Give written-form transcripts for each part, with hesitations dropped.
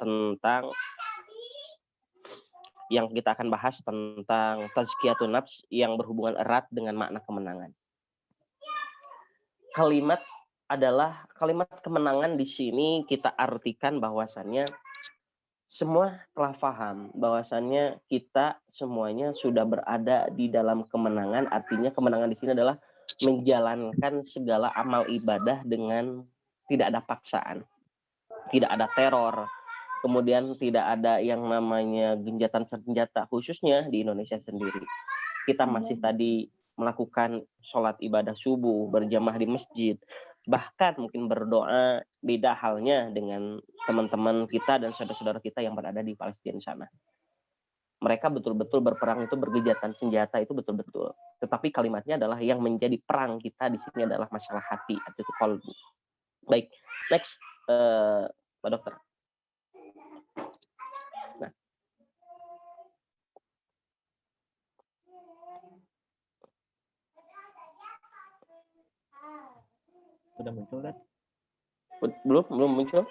tentang yang kita akan bahas tentang tazkiyatun nafs yang berhubungan erat dengan makna kemenangan. Kalimat kemenangan di sini kita artikan bahwasannya semua telah paham bahwasannya kita semuanya sudah berada di dalam kemenangan. Artinya kemenangan di sini adalah menjalankan segala amal ibadah dengan tidak ada paksaan, tidak ada teror, kemudian tidak ada yang namanya genjatan senjata, khususnya di Indonesia sendiri. Kita masih tadi melakukan sholat ibadah subuh, berjamaah di masjid, bahkan mungkin berdoa. Beda halnya dengan teman-teman kita dan saudara-saudara kita yang berada di Palestina sana. Mereka betul-betul berperang itu bergenjatan senjata itu betul-betul. Tetapi kalimatnya adalah yang menjadi perang kita di sini adalah masalah hati, atau qalbu. Baik, next, Pak Dokter. Nah. Sudah muncul kan? Belum muncul.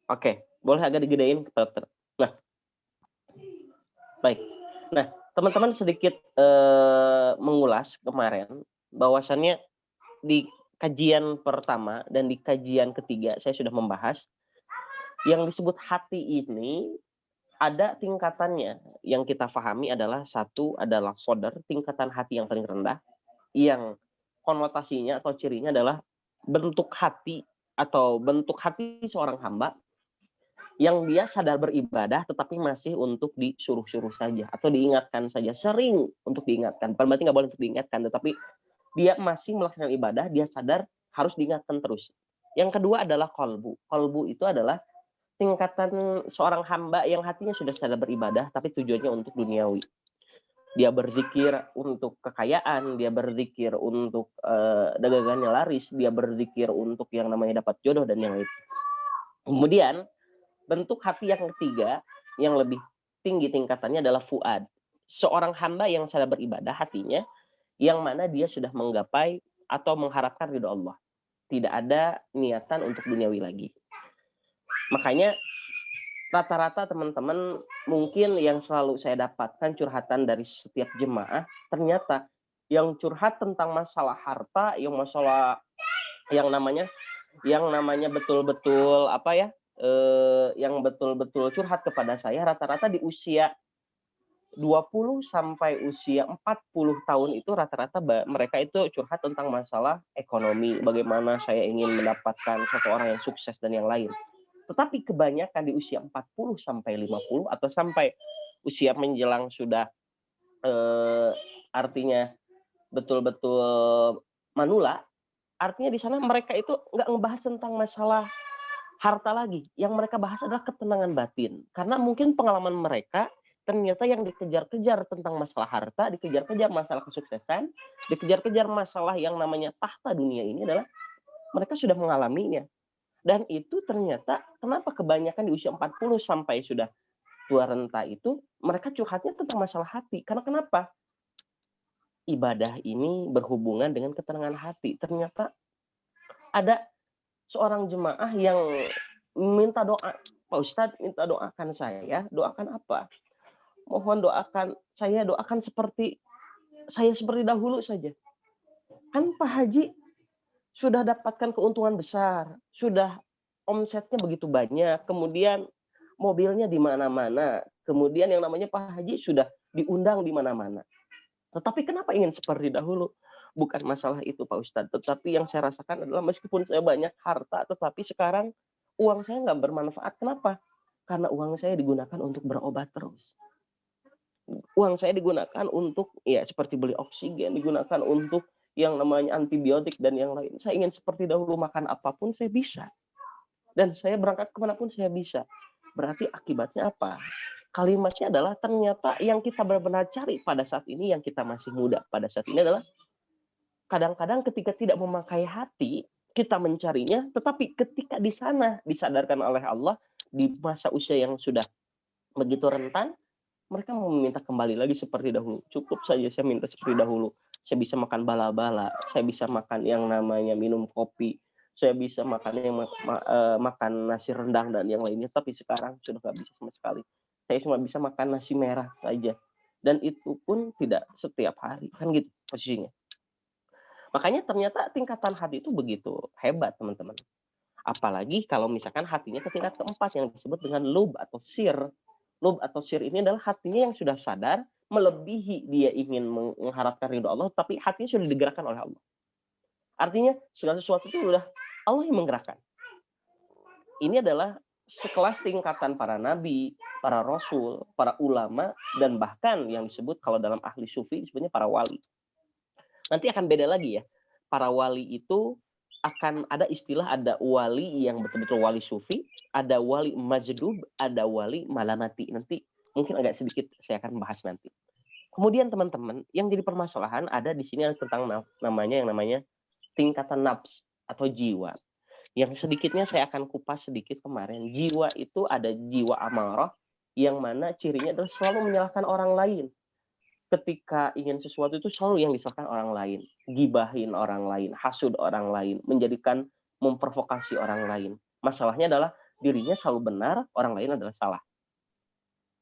Oke, boleh agak digedein, Pak Dokter. Nah, baik. Nah, teman-teman sedikit mengulas kemarin bahwasannya di kajian pertama dan di kajian ketiga saya sudah membahas yang disebut hati ini ada tingkatannya. Yang kita pahami adalah satu adalah sodar, tingkatan hati yang paling rendah, yang konotasinya atau cirinya adalah bentuk hati atau bentuk hati seorang hamba yang dia sadar beribadah tetapi masih untuk disuruh-suruh saja atau diingatkan saja, sering untuk diingatkan. Berarti nggak boleh untuk diingatkan, tetapi dia masih melaksanakan ibadah, dia sadar harus diingatkan terus. Yang kedua adalah kolbu. Kolbu itu adalah tingkatan seorang hamba yang hatinya sudah sadar beribadah tapi tujuannya untuk duniawi. Dia berzikir untuk kekayaan, dia berzikir untuk dagangannya laris, dia berzikir untuk yang namanya dapat jodoh dan yang lain. Kemudian bentuk hati yang ketiga yang lebih tinggi tingkatannya adalah fuad. Seorang hamba yang sadar beribadah hatinya yang mana dia sudah menggapai atau mengharapkan ridho Allah. Tidak ada niatan untuk duniawi lagi. Makanya rata-rata teman-teman mungkin yang selalu saya dapatkan curhatan dari setiap jemaah, ternyata yang curhat tentang masalah harta, yang masalah yang namanya betul-betul yang betul-betul curhat kepada saya rata-rata di usia 20 sampai usia 40 tahun itu rata-rata mereka itu curhat tentang masalah ekonomi, bagaimana saya ingin mendapatkan satu orang yang sukses dan yang lain. Tetapi kebanyakan di usia 40 sampai 50 atau sampai usia menjelang sudah artinya betul-betul manula, artinya di sana mereka itu nggak ngebahas tentang masalah harta lagi. Yang mereka bahas adalah ketenangan batin. Karena mungkin pengalaman mereka ternyata yang dikejar-kejar tentang masalah harta, dikejar-kejar masalah kesuksesan, dikejar-kejar masalah yang namanya tahta dunia ini adalah mereka sudah mengalaminya. Dan itu ternyata kenapa kebanyakan di usia 40 sampai sudah tua renta itu mereka curhatnya tentang masalah hati. Karena kenapa? Ibadah ini berhubungan dengan ketenangan hati. Ternyata ada seorang jemaah yang minta doa, Pak Ustadz minta doakan saya, doakan apa? Mohon doakan saya, doakan seperti saya seperti dahulu saja. Kan Pak Haji sudah dapatkan keuntungan besar, sudah omsetnya begitu banyak, kemudian mobilnya di mana-mana, kemudian yang namanya Pak Haji sudah diundang di mana-mana. Tetapi kenapa ingin seperti dahulu? Bukan masalah itu Pak Ustadz, tetapi yang saya rasakan adalah meskipun saya banyak harta, tetapi sekarang uang saya nggak bermanfaat. Kenapa? Karena uang saya digunakan untuk berobat terus. Uang saya digunakan untuk ya seperti beli oksigen, digunakan untuk yang namanya antibiotik dan yang lain. Saya ingin seperti dahulu, makan apapun saya bisa. Dan saya berangkat kemanapun saya bisa. Berarti akibatnya apa? Kalimatnya adalah ternyata yang kita benar-benar cari pada saat ini, yang kita masih muda pada saat ini adalah kadang-kadang ketika tidak memakai hati, kita mencarinya, tetapi ketika di sana disadarkan oleh Allah, di masa usia yang sudah begitu rentan, mereka mau meminta kembali lagi seperti dahulu. Cukup saja saya minta seperti dahulu. saya bisa makan bala-bala, saya bisa makan yang namanya minum kopi, saya bisa makan yang makan nasi rendang dan yang lainnya, tapi sekarang sudah nggak bisa sama sekali. Saya cuma bisa makan nasi merah saja, dan itu pun tidak setiap hari, kan gitu posisinya. Makanya ternyata tingkatan hati itu begitu hebat, teman-teman. Apalagi kalau misalkan hatinya ke tingkat keempat yang disebut dengan lub atau sir. Lub atau sir ini adalah hatinya yang sudah sadar melebihi dia ingin mengharapkan ridho Allah, tapi hatinya sudah digerakkan oleh Allah. Artinya segala sesuatu itu udah Allah yang menggerakkan. Ini adalah sekelas tingkatan para nabi, para rasul, para ulama, dan bahkan yang disebut kalau dalam ahli sufi disebutnya para wali. Nanti akan beda lagi ya. Para wali itu akan ada istilah, ada wali yang betul-betul wali sufi, ada wali majdub, ada wali malamati. Nanti mungkin agak sedikit saya akan bahas nanti. Kemudian teman-teman, yang jadi permasalahan ada di sini tentang yang namanya tingkatan nafs atau jiwa. Yang sedikitnya saya akan kupas sedikit kemarin. Jiwa itu ada jiwa amarah yang mana cirinya adalah selalu menyalahkan orang lain. Ketika ingin sesuatu itu selalu yang disalahkan orang lain, gibahin orang lain, hasud orang lain, memprovokasi orang lain. Masalahnya adalah dirinya selalu benar, orang lain adalah salah.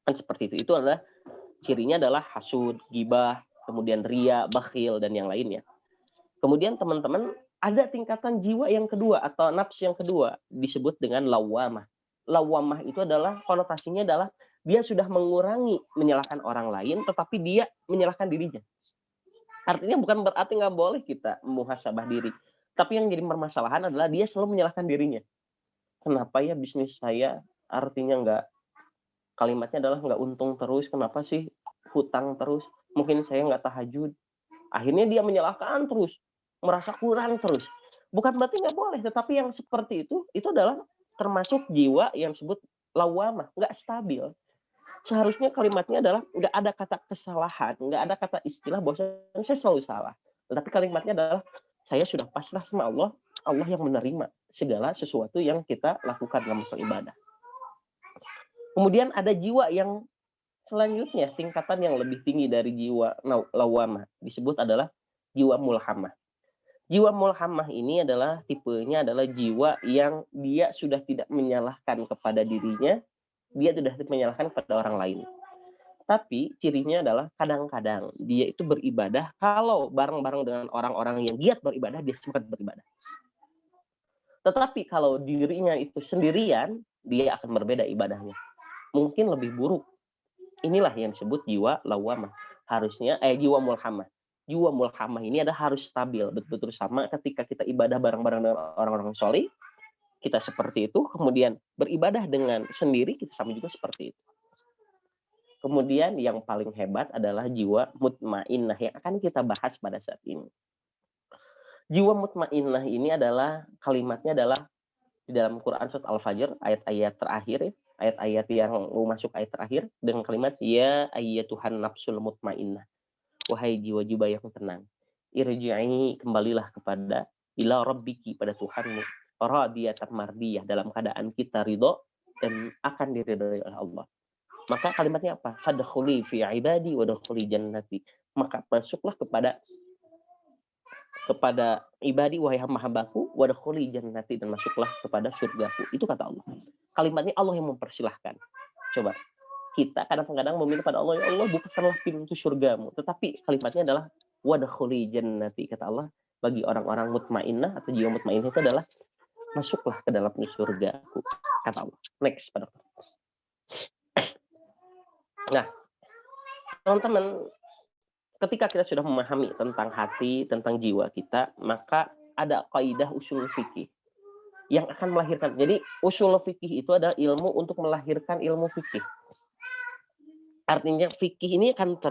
Kan seperti itu. Itu adalah cirinya adalah hasud, gibah, kemudian ria, bakhil, dan yang lainnya. Kemudian teman-teman ada tingkatan jiwa yang kedua atau nafs yang kedua disebut dengan lawamah. Lawamah itu adalah konotasinya adalah dia sudah mengurangi menyalahkan orang lain, tetapi dia menyalahkan dirinya. Artinya bukan berarti nggak boleh kita muhasabah diri. Tapi yang jadi permasalahan adalah dia selalu menyalahkan dirinya. Kenapa ya bisnis saya artinya nggak, kalimatnya adalah nggak untung terus, kenapa sih hutang terus, mungkin saya nggak tahajud. Akhirnya dia menyalahkan terus, merasa kurang terus. Bukan berarti nggak boleh, tetapi yang seperti itu adalah termasuk jiwa yang disebut lawamah, nggak stabil. Seharusnya kalimatnya adalah nggak ada kata kesalahan, nggak ada kata istilah bahwa saya selalu salah. Tetapi kalimatnya adalah saya sudah pasrah sama Allah, Allah yang menerima segala sesuatu yang kita lakukan dalam masalah ibadah. Kemudian ada jiwa yang selanjutnya, tingkatan yang lebih tinggi dari jiwa lawamah, disebut adalah jiwa mulhamah. Jiwa mulhamah ini adalah tipenya adalah jiwa yang dia sudah tidak menyalahkan kepada dirinya, dia tidak menyalahkan kepada orang lain. Tapi cirinya adalah kadang-kadang dia itu beribadah, kalau bareng-bareng dengan orang-orang yang giat beribadah, dia sempat beribadah. Tetapi kalau dirinya itu sendirian, dia akan berbeda ibadahnya. Mungkin lebih buruk. Inilah yang disebut jiwa lawamah. Harusnya jiwa mulhamah. Jiwa mulhamah ini harus stabil, betul-betul sama ketika kita ibadah bareng-bareng dengan orang-orang soleh, kita seperti itu, kemudian beribadah dengan sendiri, kita sama juga seperti itu. Kemudian yang paling hebat adalah jiwa mutmainnah yang akan kita bahas pada saat ini. Jiwa mutmainnah ini adalah kalimatnya adalah di dalam Quran surat Al-Fajr ayat-ayat terakhir ya, ayat-ayat yang mau masuk ayat terakhir dengan kalimat ya ayyatuhan nafsul mutmainnah, wahai jiwa-jiwa yang tenang, irji'i, kembalilah kepada ila rabbiki, pada Tuhanmu, radiyatan mardiyah, dalam keadaan kita ridho dan akan diridhoi oleh Allah. Maka kalimatnya apa? Fadkhuli fi ibadi wadkhuli jannati. Maka masuklah kepada ibadi, wahai hamba-hambaku, wadkhuli jannati, dan masuklah kepada surgaku. Itu kata Allah. Kalimatnya Allah yang mempersilahkan. Coba kita kadang-kadang meminta pada Allah, ya Allah bukakanlah pintu surgamu. Tetapi kalimatnya adalah wadkhuli jannati. Kata Allah, bagi orang-orang mutmainnah atau jiwa mutmainnah itu adalah masuklah ke dalam surgaku. Kata Allah. Next pada. Nah, teman-teman, ketika kita sudah memahami tentang hati, tentang jiwa kita, maka ada kaidah usul fikih yang akan melahirkan. Jadi usul fikih itu adalah ilmu untuk melahirkan ilmu fikih. Artinya fikih ini akan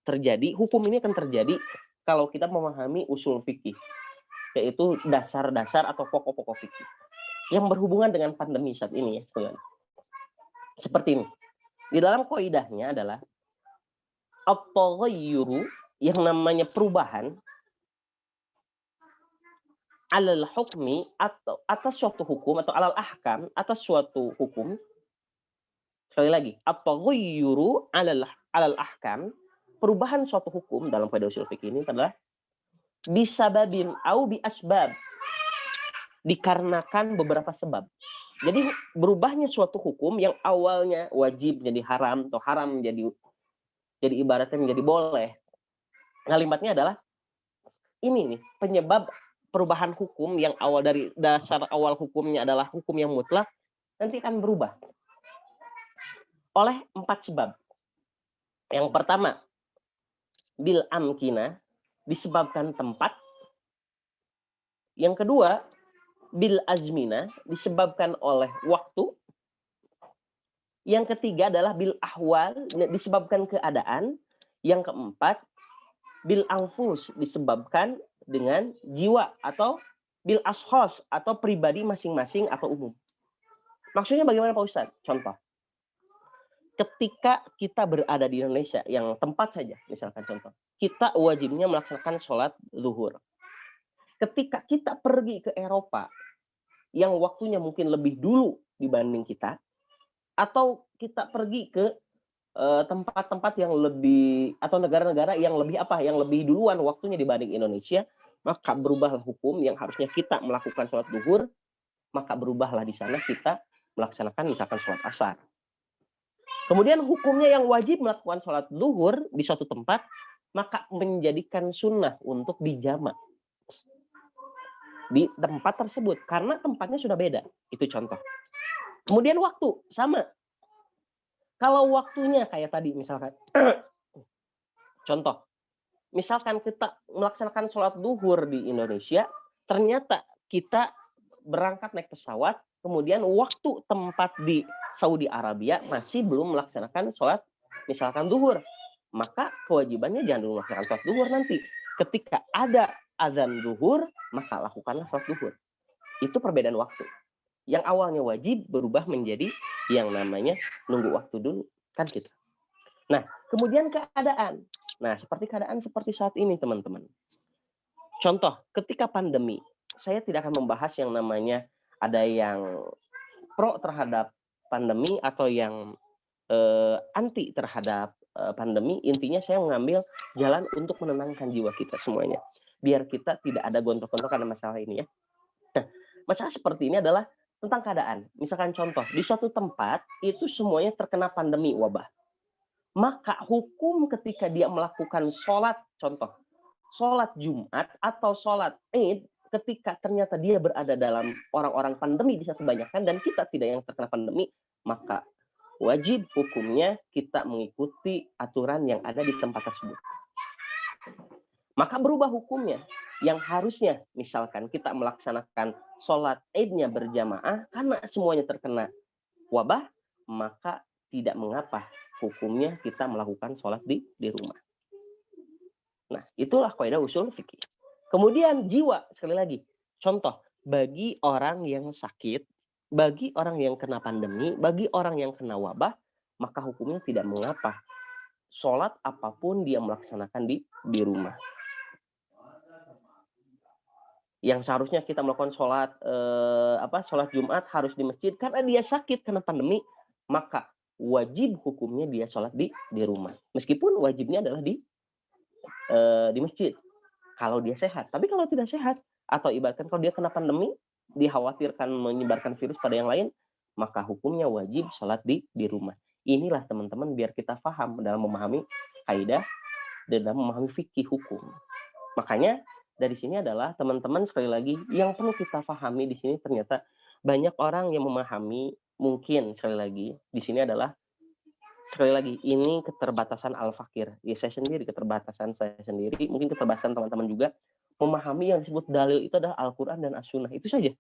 terjadi, hukum ini akan terjadi kalau kita memahami usul fikih, yaitu dasar-dasar atau pokok-pokok fikih yang berhubungan dengan pandemi saat ini ya, sekalian. Seperti ini. Di dalam kaidahnya adalah at-taghayyuru, yang namanya perubahan, alal hukmi, atau atas suatu hukum, atau alal ahkam, atas suatu hukum. Sekali lagi, at-taghayyuru alal ahkam, perubahan suatu hukum dalam kaidah usul fikih ini adalah bisababin au bi asbab, dikarenakan beberapa sebab. Jadi berubahnya suatu hukum yang awalnya wajib jadi haram atau haram jadi ibaratnya menjadi boleh. Kalimatnya adalah ini nih penyebab perubahan hukum yang awal dari dasar awal hukumnya adalah hukum yang mutlak nanti akan berubah oleh 4 sebab. Yang pertama, bil amkina, disebabkan tempat. Yang kedua, bil azmina, disebabkan oleh waktu. Yang ketiga adalah bil ahwal, disebabkan keadaan. Yang keempat, bil anfus, disebabkan dengan jiwa atau bil ashos atau pribadi masing-masing atau umum. Maksudnya bagaimana Pak Ustadz? Contoh, ketika kita berada di Indonesia yang tempat saja, misalkan contoh, kita wajibnya melaksanakan sholat zuhur. Ketika kita pergi ke Eropa yang waktunya mungkin lebih dulu dibanding kita, atau kita pergi ke tempat-tempat yang lebih atau negara-negara yang lebih yang lebih duluan waktunya dibanding Indonesia, maka berubahlah hukum yang harusnya kita melakukan sholat zuhur, maka berubahlah di sana kita melaksanakan misalkan sholat asar. Kemudian hukumnya yang wajib melakukan sholat zuhur di suatu tempat, maka menjadikan sunnah untuk dijamak di tempat tersebut karena tempatnya sudah beda. Itu contoh. Kemudian waktu sama. Kalau waktunya kayak tadi misalkan, contoh, misalkan kita melaksanakan sholat zuhur di Indonesia, ternyata kita berangkat naik pesawat, kemudian waktu tempat di Saudi Arabia masih belum melaksanakan sholat misalkan zuhur, maka kewajibannya jangan dulu melaksanakan sholat zuhur nanti. Ketika ada azan zuhur, maka lakukanlah sholat zuhur. Itu perbedaan waktu. Yang awalnya wajib berubah menjadi yang namanya nunggu waktu dulu, kan gitu. Nah, kemudian keadaan. Nah, keadaan seperti saat ini, teman-teman. Contoh, ketika pandemi, saya tidak akan membahas yang namanya ada yang pro terhadap pandemi atau yang anti terhadap pandemi. Intinya saya mengambil jalan untuk menenangkan jiwa kita semuanya. Biar kita tidak ada gontok-gontok karena masalah ini ya. Nah, masalah seperti ini adalah tentang keadaan. Misalkan contoh, di suatu tempat itu semuanya terkena pandemi wabah. Maka hukum ketika dia melakukan sholat, contoh, sholat Jumat atau sholat Id, ketika ternyata dia berada dalam orang-orang pandemi bisa kebanyakan dan kita tidak yang terkena pandemi, maka wajib hukumnya kita mengikuti aturan yang ada di tempat tersebut. Maka berubah hukumnya. Yang harusnya misalkan kita melaksanakan sholat Id-nya berjamaah karena semuanya terkena wabah, maka tidak mengapa hukumnya kita melakukan sholat di rumah. Nah, itulah kaidah usul fikih. Kemudian jiwa, sekali lagi, contoh, bagi orang yang sakit, bagi orang yang kena pandemi, bagi orang yang kena wabah, maka hukumnya tidak mengapa sholat apapun dia melaksanakan di rumah. Yang seharusnya kita melakukan sholat sholat Jumat harus di masjid karena dia sakit karena pandemi, maka wajib hukumnya dia sholat di rumah. Meskipun wajibnya adalah di masjid kalau dia sehat. Tapi kalau tidak sehat atau ibaratkan kalau dia kena pandemi, dikhawatirkan menyebarkan virus pada yang lain, maka hukumnya wajib sholat di rumah. Inilah teman-teman biar kita paham dalam memahami kaidah dan dalam memahami fikih hukum. Makanya dari sini adalah teman-teman sekali lagi yang perlu kita pahami di sini ternyata banyak orang yang memahami mungkin sekali lagi di sini adalah sekali lagi ini keterbatasan al-fakir. Ya saya sendiri keterbatasan saya sendiri, mungkin keterbatasan teman-teman juga memahami yang disebut dalil itu adalah Al-Qur'an dan As-Sunnah. Itu saja.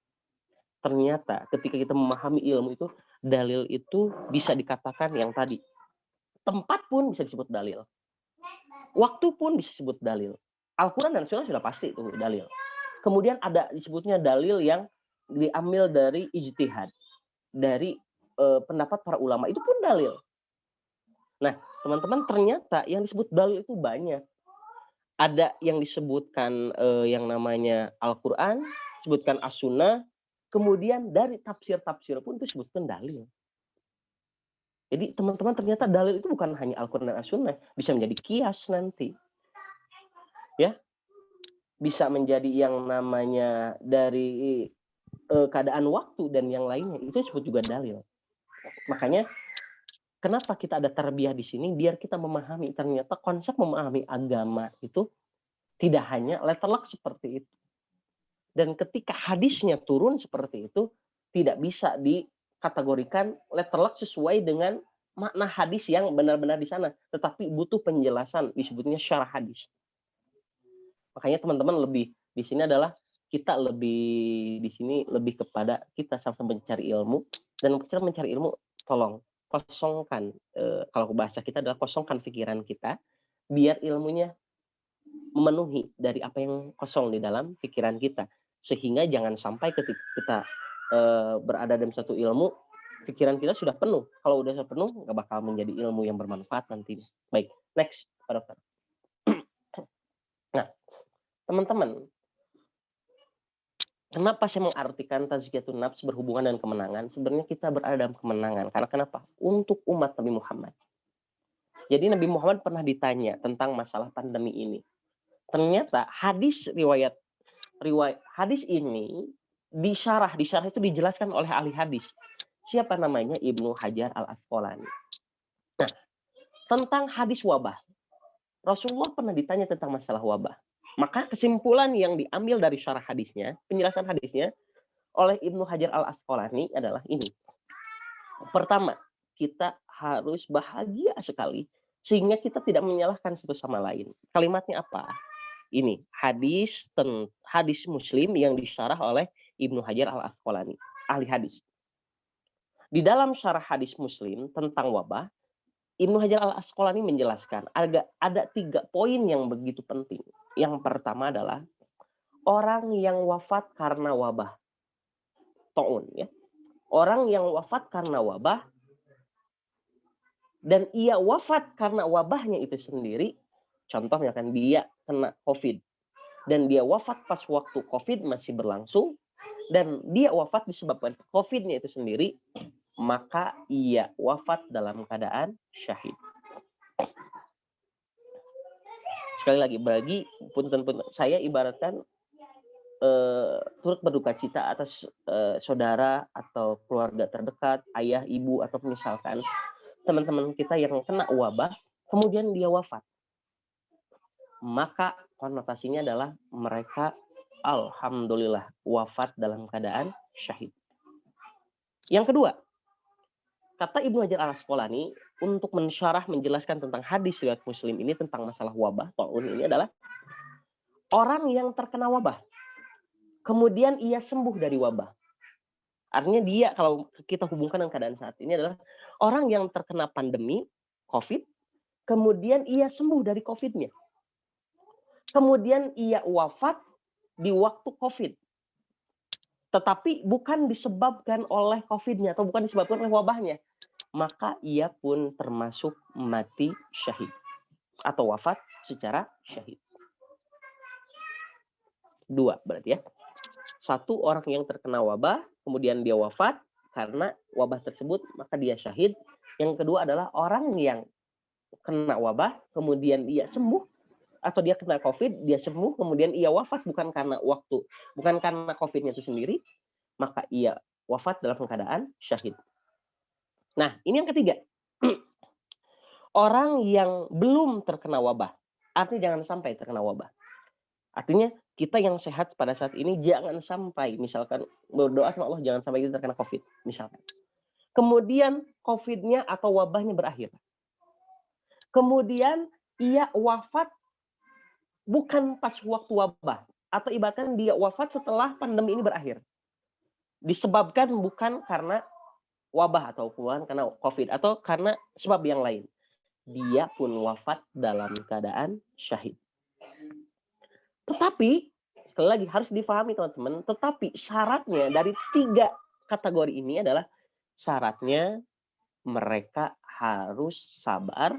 Ternyata ketika kita memahami ilmu itu, dalil itu bisa dikatakan yang tadi. Tempat pun bisa disebut dalil. Waktu pun bisa disebut dalil. Al-Quran dan Sunnah sudah pasti itu dalil. Kemudian ada disebutnya dalil yang diambil dari ijtihad, dari pendapat para ulama, itu pun dalil. Nah, teman-teman ternyata yang disebut dalil itu banyak. Ada yang disebutkan yang namanya Al-Quran, disebutkan As-Sunnah, kemudian dari tafsir-tafsir pun itu disebutkan dalil. Jadi teman-teman ternyata dalil itu bukan hanya Al-Quran dan As-Sunnah, bisa menjadi kias nanti. Ya, bisa menjadi yang namanya dari keadaan waktu dan yang lainnya, itu disebut juga dalil. Makanya kenapa kita ada tarbiyah di sini, biar kita memahami ternyata konsep memahami agama itu tidak hanya letterlock seperti itu. Dan ketika hadisnya turun seperti itu, tidak bisa dikategorikan letterlock sesuai dengan makna hadis yang benar-benar di sana, tetapi butuh penjelasan, disebutnya syarah hadis. Makanya teman-teman lebih di sini adalah kita lebih di sini lebih kepada kita sama-sama mencari ilmu, dan kita mencari ilmu, tolong kosongkan, kalau bahasa kita adalah kosongkan pikiran kita, biar ilmunya memenuhi dari apa yang kosong di dalam pikiran kita. Sehingga jangan sampai ketika kita berada dalam satu ilmu, pikiran kita sudah penuh. Kalau udah penuh, nggak bakal menjadi ilmu yang bermanfaat nantinya. Baik, next, Pak Dokter. Nah, teman-teman, kenapa saya mengartikan tazkiyatun nafs berhubungan dengan kemenangan? Sebenarnya kita berada dalam kemenangan. Karena kenapa? Untuk umat Nabi Muhammad. Jadi Nabi Muhammad pernah ditanya tentang masalah pandemi ini. Ternyata riwayat hadis ini di syarah itu dijelaskan oleh ahli hadis. Siapa namanya? Ibnu Hajar Al-Asqalani. Nah, tentang hadis wabah. Rasulullah pernah ditanya tentang masalah wabah. Maka kesimpulan yang diambil dari syarah hadisnya, penjelasan hadisnya oleh Ibnu Hajar Al-Asqalani adalah ini. Pertama, kita harus bahagia sekali sehingga kita tidak menyalahkan satu sama lain. Kalimatnya apa? Ini hadis Muslim yang disyarah oleh Ibnu Hajar Al-Asqalani, ahli hadis. Di dalam syarah hadis Muslim tentang wabah, Ibnu Hajar Al-Asqalani menjelaskan ada 3 poin yang begitu penting. Yang pertama adalah orang yang wafat karena wabah, taun ya. Orang yang wafat karena wabah dan ia wafat karena wabahnya itu sendiri, contoh misalkan dia kena COVID dan dia wafat pas waktu COVID masih berlangsung dan dia wafat disebabkan COVID-nya itu sendiri, maka ia wafat dalam keadaan syahid. Sekali lagi, bagi punten saya ibaratkan turut berduka cita atas saudara atau keluarga terdekat, ayah, ibu, atau misalkan teman-teman kita yang kena wabah, kemudian dia wafat. Maka konotasinya adalah mereka alhamdulillah wafat dalam keadaan syahid. Yang kedua, kata Ibnu Hajar Al-Asqalani untuk menjelaskan tentang hadis riwayat Muslim ini tentang masalah wabah, taun ini adalah orang yang terkena wabah, kemudian ia sembuh dari wabah. Artinya dia, kalau kita hubungkan dengan keadaan saat ini adalah orang yang terkena pandemi COVID, kemudian ia sembuh dari COVID-nya. Kemudian ia wafat di waktu COVID. Tetapi bukan disebabkan oleh COVID-nya atau bukan disebabkan oleh wabahnya. Maka ia pun termasuk mati syahid atau wafat secara syahid. 2 berarti ya. 1, orang yang terkena wabah, kemudian dia wafat karena wabah tersebut, maka dia syahid. Yang kedua adalah orang yang kena wabah, kemudian dia sembuh, atau dia kena COVID, dia sembuh, kemudian ia wafat bukan karena COVID-nya itu sendiri, maka ia wafat dalam keadaan syahid. Nah, ini yang ketiga. Orang yang belum terkena wabah, artinya jangan sampai terkena wabah. Artinya kita yang sehat pada saat ini jangan sampai, misalkan berdoa sama Allah jangan sampai kita terkena COVID, misalkan. Kemudian COVID-nya atau wabahnya berakhir. Kemudian ia wafat bukan pas waktu wabah, atau ibaratkan dia wafat setelah pandemi ini berakhir. Disebabkan bukan karena wabah atau bukan karena COVID atau karena sebab yang lain. Dia pun wafat dalam keadaan syahid. Tetapi sekali lagi harus difahami teman-teman, tetapi syaratnya dari 3 kategori ini adalah syaratnya mereka harus sabar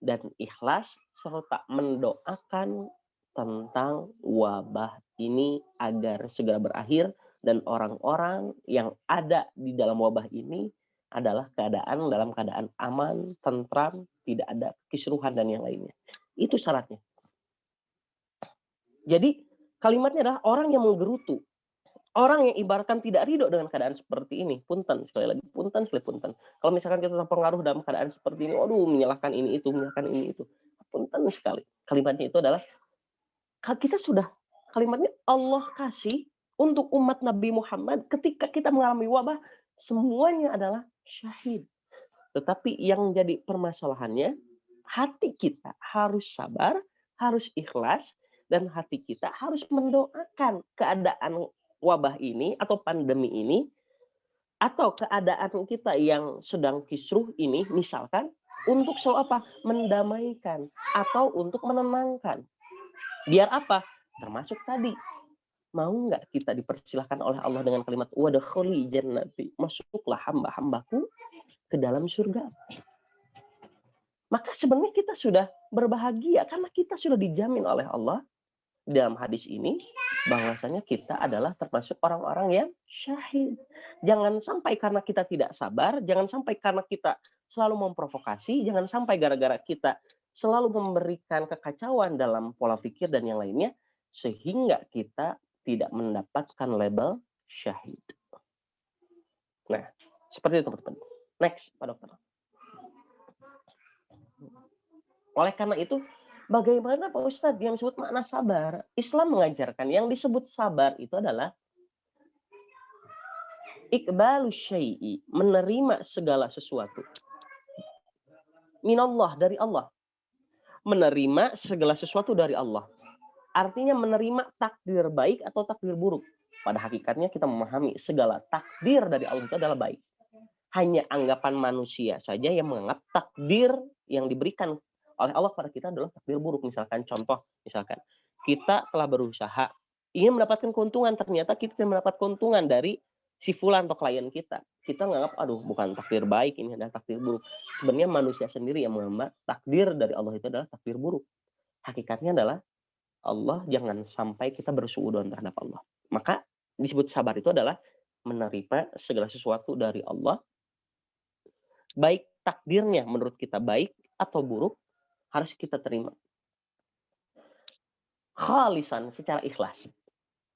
dan ikhlas serta mendoakan tentang wabah ini agar segera berakhir dan orang-orang yang ada di dalam wabah ini adalah keadaan dalam keadaan aman, tentram, tidak ada kisruhan dan yang lainnya. Itu syaratnya. Jadi kalimatnya adalah orang yang menggerutu, orang yang ibaratkan tidak ridho dengan keadaan seperti ini, punten, sekali lagi, punten sekali punten. Kalau misalkan kita terpengaruh dalam keadaan seperti ini, waduh menyalahkan ini itu, menyalahkan ini itu. Punten sekali. Kalimatnya itu adalah kita sudah kalimatnya Allah kasih untuk umat Nabi Muhammad ketika kita mengalami wabah, semuanya adalah syahid. Tetapi yang jadi permasalahannya, hati kita harus sabar, harus ikhlas, dan hati kita harus mendoakan keadaan wabah ini atau pandemi ini, atau keadaan kita yang sedang kisruh ini, misalkan, untuk selalu apa? Mendamaikan atau untuk menenangkan. Biar apa? Termasuk tadi, mau nggak kita dipersilahkan oleh Allah dengan kalimat wadkhuli jannati, masuklah hamba-hambaku ke dalam surga. Maka sebenarnya kita sudah berbahagia karena kita sudah dijamin oleh Allah dalam hadis ini bahwasanya kita adalah termasuk orang-orang yang syahid. Jangan sampai karena kita tidak sabar, jangan sampai karena kita selalu memprovokasi, jangan sampai gara-gara kita selalu memberikan kekacauan dalam pola pikir dan yang lainnya sehingga kita tidak mendapatkan label syahid. Nah, seperti itu teman-teman. Next, Pak Dokter. Oleh karena itu, bagaimana Pak Ustadz yang disebut makna sabar? Islam mengajarkan yang disebut sabar itu adalah iqbalu syai'i, menerima segala sesuatu. Minallah, dari Allah. Menerima segala sesuatu dari Allah. Artinya menerima takdir baik atau takdir buruk. Pada hakikatnya kita memahami segala takdir dari Allah itu adalah baik. Hanya anggapan manusia saja yang menganggap takdir yang diberikan oleh Allah kepada kita adalah takdir buruk. Misalkan contoh, misalkan kita telah berusaha ingin mendapatkan keuntungan, ternyata kita tidak mendapat keuntungan dari si fulan atau klien kita. Kita menganggap, aduh bukan takdir baik, ini adalah takdir buruk. Sebenarnya manusia sendiri yang menganggap takdir dari Allah itu adalah takdir buruk. Hakikatnya adalah Allah jangan sampai kita bersuudzon terhadap Allah. Maka disebut sabar itu adalah menerima segala sesuatu dari Allah, baik takdirnya menurut kita baik atau buruk, harus kita terima. Khalisan, secara ikhlas.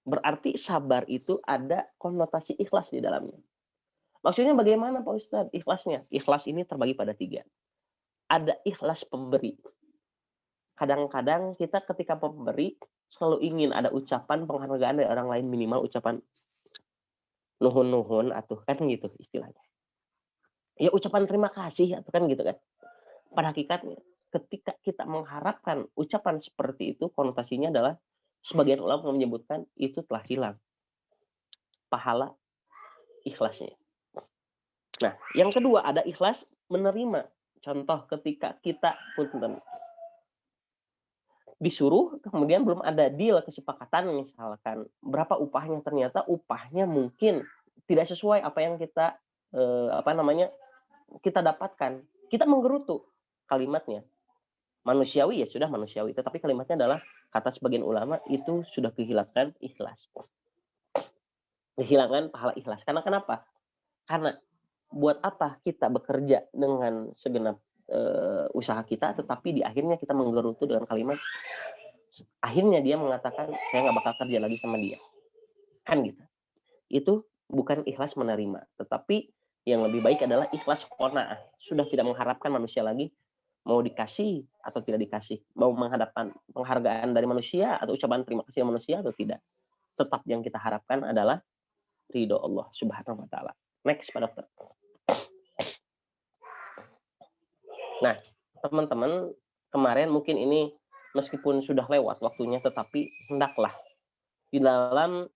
Berarti sabar itu ada konotasi ikhlas di dalamnya. Maksudnya bagaimana Pak Ustadz ikhlasnya? Ikhlas ini terbagi pada 3. Ada ikhlas pemberi. Kadang-kadang kita ketika pemberi selalu ingin ada ucapan penghargaan dari orang lain, minimal ucapan nuhun-nuhun atuh, kan gitu istilahnya. Ya ucapan terima kasih atau kan gitu kan. Pada hakikatnya ketika kita mengharapkan ucapan seperti itu, konotasinya adalah sebagian ulama menyebutkan itu telah hilang pahala ikhlasnya. Nah, yang kedua ada ikhlas menerima. Contoh ketika kita punten disuruh kemudian belum ada deal kesepakatan, misalkan berapa upahnya, ternyata upahnya mungkin tidak sesuai apa yang kita kita dapatkan. Kita menggerutu kalimatnya. Manusiawi ya sudah manusiawi, tetapi kalimatnya adalah kata sebagian ulama itu sudah kehilangan ikhlas. Kehilangan pahala ikhlas. Karena kenapa? Karena buat apa kita bekerja dengan segenap usaha kita, tetapi di akhirnya kita menggerutu dengan kalimat, akhirnya dia mengatakan saya nggak bakal kerja lagi sama dia, kan gitu. Itu bukan ikhlas menerima, tetapi yang lebih baik adalah ikhlas qanaah, sudah tidak mengharapkan manusia lagi mau dikasih atau tidak dikasih, mau menghadapkan penghargaan dari manusia atau ucapan terima kasih dari manusia atau tidak. Tetap yang kita harapkan adalah ridho Allah Subhanahu wa taala. Next, Pak Dokter. Nah, teman-teman, kemarin mungkin ini meskipun sudah lewat waktunya, tetapi hendaklah di dalam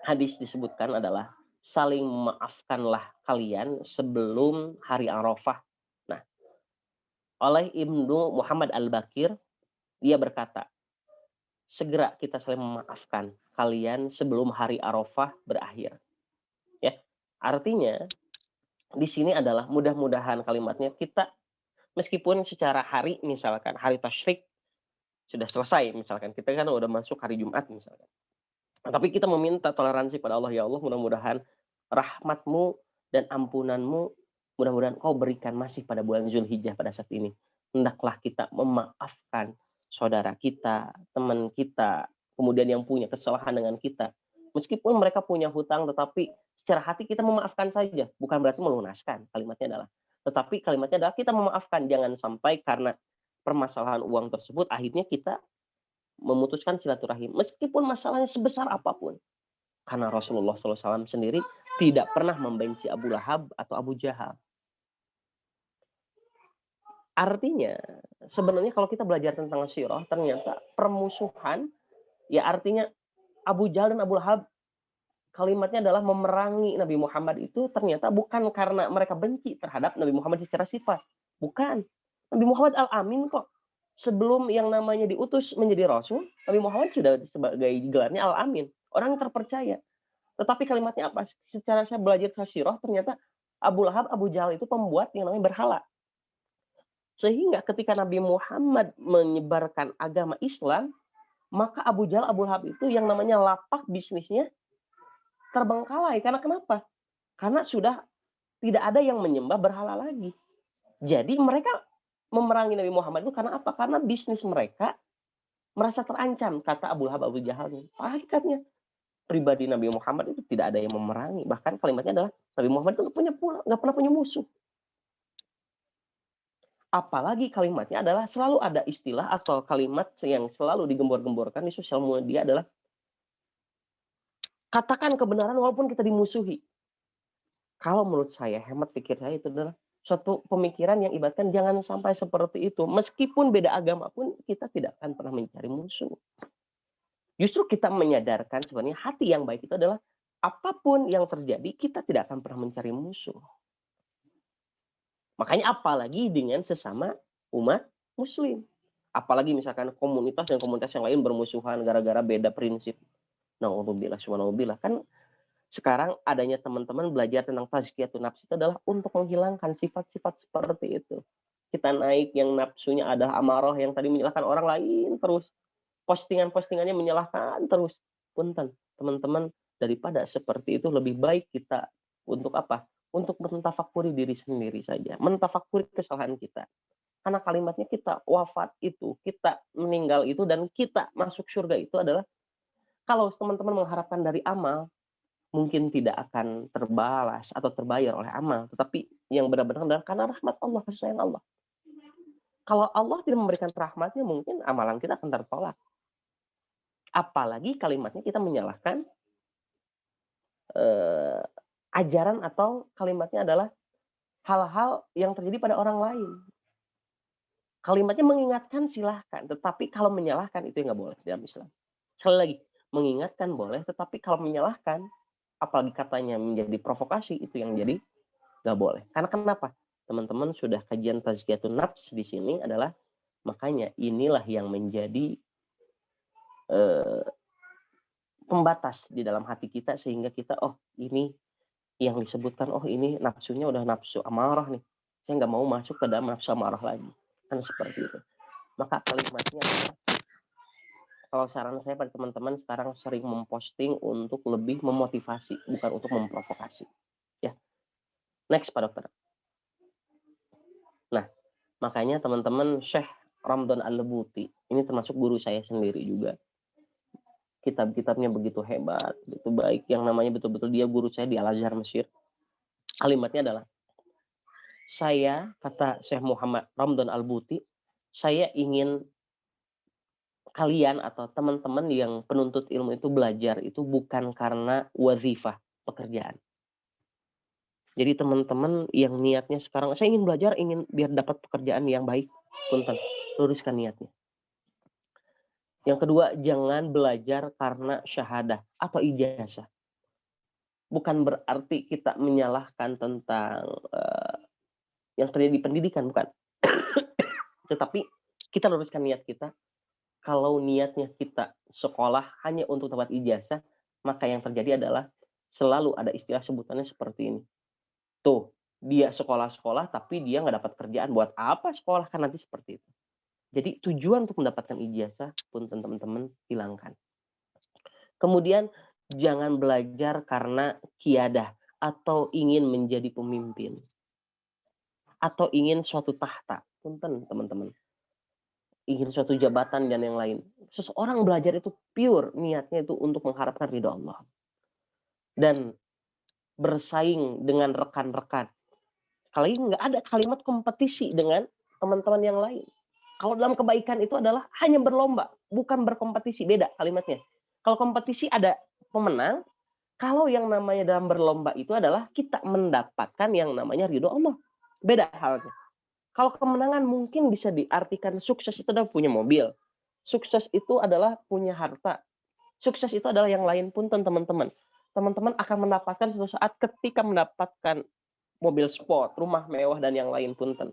hadis disebutkan adalah saling memaafkanlah kalian sebelum hari Arafah. Nah, oleh Ibnu Muhammad Al-Bakir, dia berkata, segera kita saling memaafkan kalian sebelum hari Arafah berakhir. Ya, artinya di sini adalah mudah-mudahan kalimatnya kita meskipun secara hari misalkan hari tasyrik sudah selesai, misalkan kita kan udah masuk hari Jumat misalkan. Tapi kita meminta toleransi pada Allah, ya Allah mudah-mudahan rahmatmu dan ampunanmu mudah-mudahan kau berikan masih pada bulan Zulhijjah pada saat ini. Hendaklah kita memaafkan saudara kita, teman kita, kemudian yang punya kesalahan dengan kita. Meskipun mereka punya hutang, tetapi secara hati kita memaafkan saja. Bukan berarti melunaskan, kalimatnya adalah. Tetapi kalimatnya adalah kita memaafkan. Jangan sampai karena permasalahan uang tersebut, akhirnya kita memutuskan silaturahim. Meskipun masalahnya sebesar apapun. Karena Rasulullah SAW sendiri tidak pernah membenci Abu Lahab atau Abu Jahal. Artinya, sebenarnya kalau kita belajar tentang sirah, ternyata permusuhan, ya artinya Abu Jahal dan Abu Lahab, kalimatnya adalah memerangi Nabi Muhammad itu ternyata bukan karena mereka benci terhadap Nabi Muhammad secara sifat. Bukan. Nabi Muhammad Al-Amin kok. Sebelum yang namanya diutus menjadi Rasul, Nabi Muhammad sudah sebagai gelarnya Al-Amin. Orang yang terpercaya. Tetapi kalimatnya apa? Secara saya belajar sirah, ternyata Abu Lahab, Abu Jahal itu pembuat yang namanya berhala. Sehingga ketika Nabi Muhammad menyebarkan agama Islam, maka Abu Jahal, Abu Lahab itu yang namanya lapak bisnisnya terbengkalai. Karena kenapa? Karena sudah tidak ada yang menyembah berhala lagi. Jadi mereka memerangi Nabi Muhammad itu karena apa? Karena bisnis mereka merasa terancam, kata Abu Lahab, Abu Jahal. Hakikatnya pribadi Nabi Muhammad itu tidak ada yang memerangi. Bahkan kalimatnya adalah Nabi Muhammad itu nggak pernah punya musuh. Apalagi kalimatnya adalah selalu ada istilah atau kalimat yang selalu digembor-gemborkan di sosial media adalah katakan kebenaran walaupun kita dimusuhi. Kalau menurut saya, hemat pikir saya itu adalah suatu pemikiran yang ibaratkan jangan sampai seperti itu. Meskipun beda agama pun kita tidak akan pernah mencari musuh. Justru kita menyadarkan sebenarnya hati yang baik itu adalah apapun yang terjadi kita tidak akan pernah mencari musuh. Makanya apalagi dengan sesama umat muslim. Apalagi misalkan komunitas dan komunitas yang lain bermusuhan gara-gara beda prinsip. Na'udzubillah, subhanallah. Kan sekarang adanya teman-teman belajar tentang tazkiyatun nafs itu adalah untuk menghilangkan sifat-sifat seperti itu. Kita naik yang nafsunya ada amarah yang tadi menyalahkan orang lain terus. Postingan-postingannya menyalahkan terus. Punten, teman-teman, daripada seperti itu lebih baik kita untuk apa? Untuk mentafakuri diri sendiri saja. Mentafakuri kesalahan kita. Karena kalimatnya kita wafat itu, kita meninggal itu, dan kita masuk surga itu adalah kalau teman-teman mengharapkan dari amal, mungkin tidak akan terbalas atau terbayar oleh amal. Tetapi yang benar-benar adalah karena rahmat Allah, kasih sayang Allah. Kalau Allah tidak memberikan rahmatnya, mungkin amalan kita akan tertolak. Apalagi kalimatnya kita menyalahkan ajaran atau kalimatnya adalah hal-hal yang terjadi pada orang lain. Kalimatnya mengingatkan silahkan, tetapi kalau menyalahkan itu nggak boleh dalam Islam. Sekali lagi, mengingatkan boleh, tetapi kalau menyalahkan, apalagi katanya menjadi provokasi, itu yang jadi nggak boleh. Karena kenapa? Teman-teman sudah kajian tazkiyatun nafs di sini adalah, makanya inilah yang menjadi pembatas di dalam hati kita sehingga kita, oh ini yang disebutkan, oh ini nafsunya udah nafsu amarah nih. Saya nggak mau masuk ke dalam nafsu amarah lagi. Kan seperti itu. Maka kalimatnya adalah, kalau saran saya pada teman-teman sekarang sering memposting untuk lebih memotivasi, bukan untuk memprovokasi. Ya. Next Pak Dokter. Nah, makanya teman-teman Syekh Ramdan Al-Lebuti, ini termasuk guru saya sendiri juga. Kitab-kitabnya begitu hebat, begitu baik. Yang namanya betul-betul dia guru saya di Al-Azhar Mesir. Kalimatnya adalah, saya, kata Syekh Muhammad Ramdan Al-Buti, saya ingin kalian atau teman-teman yang penuntut ilmu itu belajar itu bukan karena wazifah, pekerjaan. Jadi teman-teman yang niatnya sekarang, saya ingin belajar, ingin biar dapat pekerjaan yang baik, punten, luruskan niatnya. Yang kedua, jangan belajar karena syahadah atau ijazah. Bukan berarti kita menyalahkan tentang yang terjadi di pendidikan, bukan. Tetapi kita luruskan niat kita. Kalau niatnya kita sekolah hanya untuk dapat ijazah, maka yang terjadi adalah selalu ada istilah sebutannya seperti ini. Tuh, dia sekolah-sekolah tapi dia nggak dapat kerjaan. Buat apa sekolah? Kan nanti seperti itu. Jadi tujuan untuk mendapatkan ijazah pun teman-teman hilangkan. Kemudian jangan belajar karena kiadah, atau ingin menjadi pemimpin, atau ingin suatu tahta, punten teman-teman, ingin suatu jabatan dan yang lain. Seseorang belajar itu pure niatnya itu untuk mengharapkan ridho Allah dan bersaing dengan rekan-rekan. Kali ini nggak ada kalimat kompetisi dengan teman-teman yang lain. Kalau dalam kebaikan itu adalah hanya berlomba, bukan berkompetisi. Beda kalimatnya. Kalau kompetisi ada pemenang, kalau yang namanya dalam berlomba itu adalah kita mendapatkan yang namanya ridho Allah. Beda halnya. Kalau kemenangan mungkin bisa diartikan sukses itu adalah punya mobil. Sukses itu adalah punya harta. Sukses itu adalah yang lain pun teman-teman. Teman-teman akan mendapatkan suatu saat ketika mendapatkan mobil sport, rumah mewah dan yang lain punten.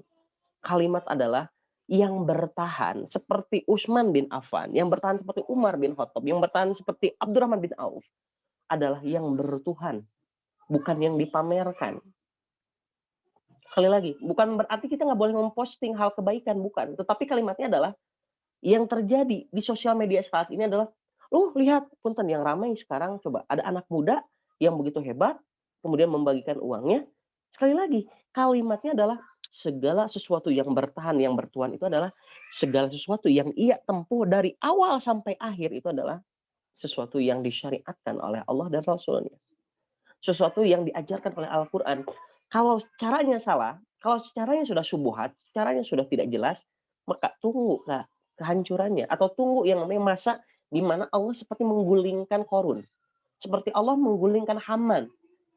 Kalimat adalah yang bertahan seperti Utsman bin Affan, yang bertahan seperti Umar bin Khattab, yang bertahan seperti Abdurrahman bin Auf adalah yang bertuhan, bukan yang dipamerkan. Sekali lagi, bukan berarti kita nggak boleh memposting hal kebaikan, bukan. Tetapi kalimatnya adalah yang terjadi di sosial media saat ini adalah, lu lihat punten yang ramai sekarang, coba ada anak muda yang begitu hebat, kemudian membagikan uangnya. Sekali lagi, kalimatnya adalah segala sesuatu yang bertahan, yang bertuhan itu adalah segala sesuatu yang ia tempuh dari awal sampai akhir itu adalah sesuatu yang disyariatkan oleh Allah dan Rasulnya. Sesuatu yang diajarkan oleh Al-Quran. Kalau caranya salah, kalau caranya sudah subuhat, caranya sudah tidak jelas, maka tunggu kehancurannya. Atau tunggu yang namanya masa di mana Allah seperti menggulingkan Korun. Seperti Allah menggulingkan Haman.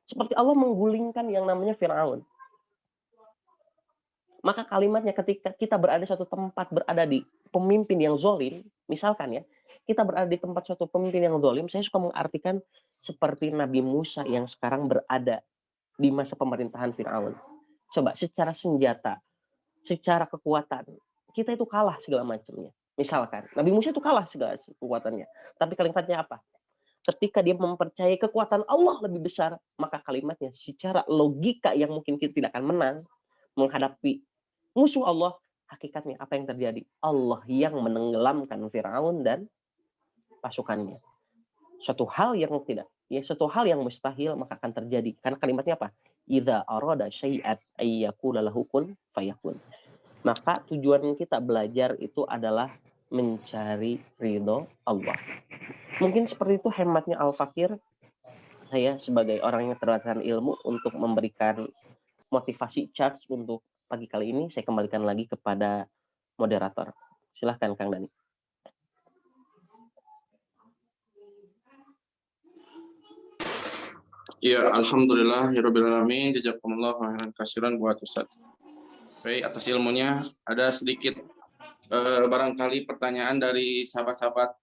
Seperti Allah menggulingkan yang namanya Fir'aun. Maka kalimatnya ketika kita berada di suatu tempat, berada di pemimpin yang zolim, misalkan ya, kita berada di tempat suatu pemimpin yang zolim, saya suka mengartikan seperti Nabi Musa yang sekarang berada di masa pemerintahan Fir'aun. Coba secara senjata, secara kekuatan, kita itu kalah segala macamnya. Misalkan, Nabi Musa itu kalah segala kekuatannya. Tapi kalimatnya apa? Ketika dia mempercayai kekuatan Allah lebih besar, maka kalimatnya secara logika yang mungkin kita tidak akan menang menghadapi musuh Allah, hakikatnya apa yang terjadi? Allah yang menenggelamkan Firaun dan pasukannya. Suatu hal yang tidak, ya suatu hal yang mustahil maka akan terjadi. Karena kalimatnya apa? Idza arada syai'at ayyakula lahu kun fayakun. Maka tujuan kita belajar itu adalah mencari ridho Allah. Mungkin seperti itu hematnya Al-Fakir. Saya sebagai orang yang terlatih ilmu untuk memberikan motivasi charge untuk pagi kali ini, saya kembalikan lagi kepada moderator. Silahkan Kang Dani. Ya, alhamdulillah, alamin, jazakumullah khairan katsiran buat Ustaz. Baik, atas ilmunya ada sedikit barangkali pertanyaan dari sahabat-sahabat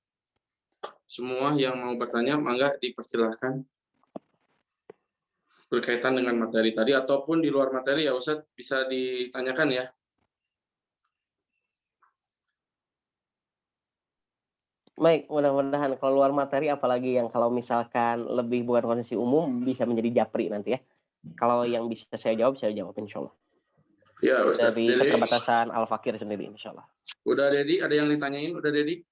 semua yang mau bertanya, mangga dipersilahkan berkaitan dengan materi tadi ataupun di luar materi ya Ustaz, bisa ditanyakan ya. Baik, mudah-mudahan kalau luar materi apalagi yang kalau misalkan lebih bukan kondisi umum bisa menjadi japri nanti ya. Kalau yang bisa saya jawab insya Allah. Ya Ustaz. Dari Dedi, keterbatasan Al-Fakir sendiri insya Allah. udah Dedi, ada yang ditanyain? Udah Dedi?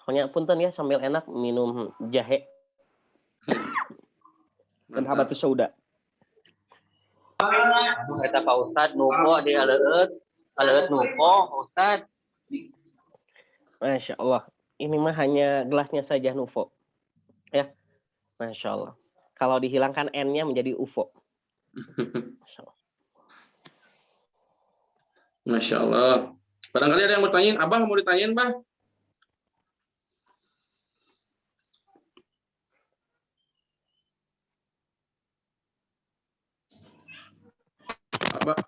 Soalnya punten ya sambil enak minum jahe dan habatus sauda. Eta Pak Ustad nuko di aleueut nuko Ustad. Masya Allah. Ini mah hanya gelasnya saja Nuvo. Ya, Masya Allah. Kalau dihilangkan N-nya menjadi UFO. Masya Allah. Masya Allah. Barangkali ada yang bertanya, Abah mau ditanyain, Bah? Abah,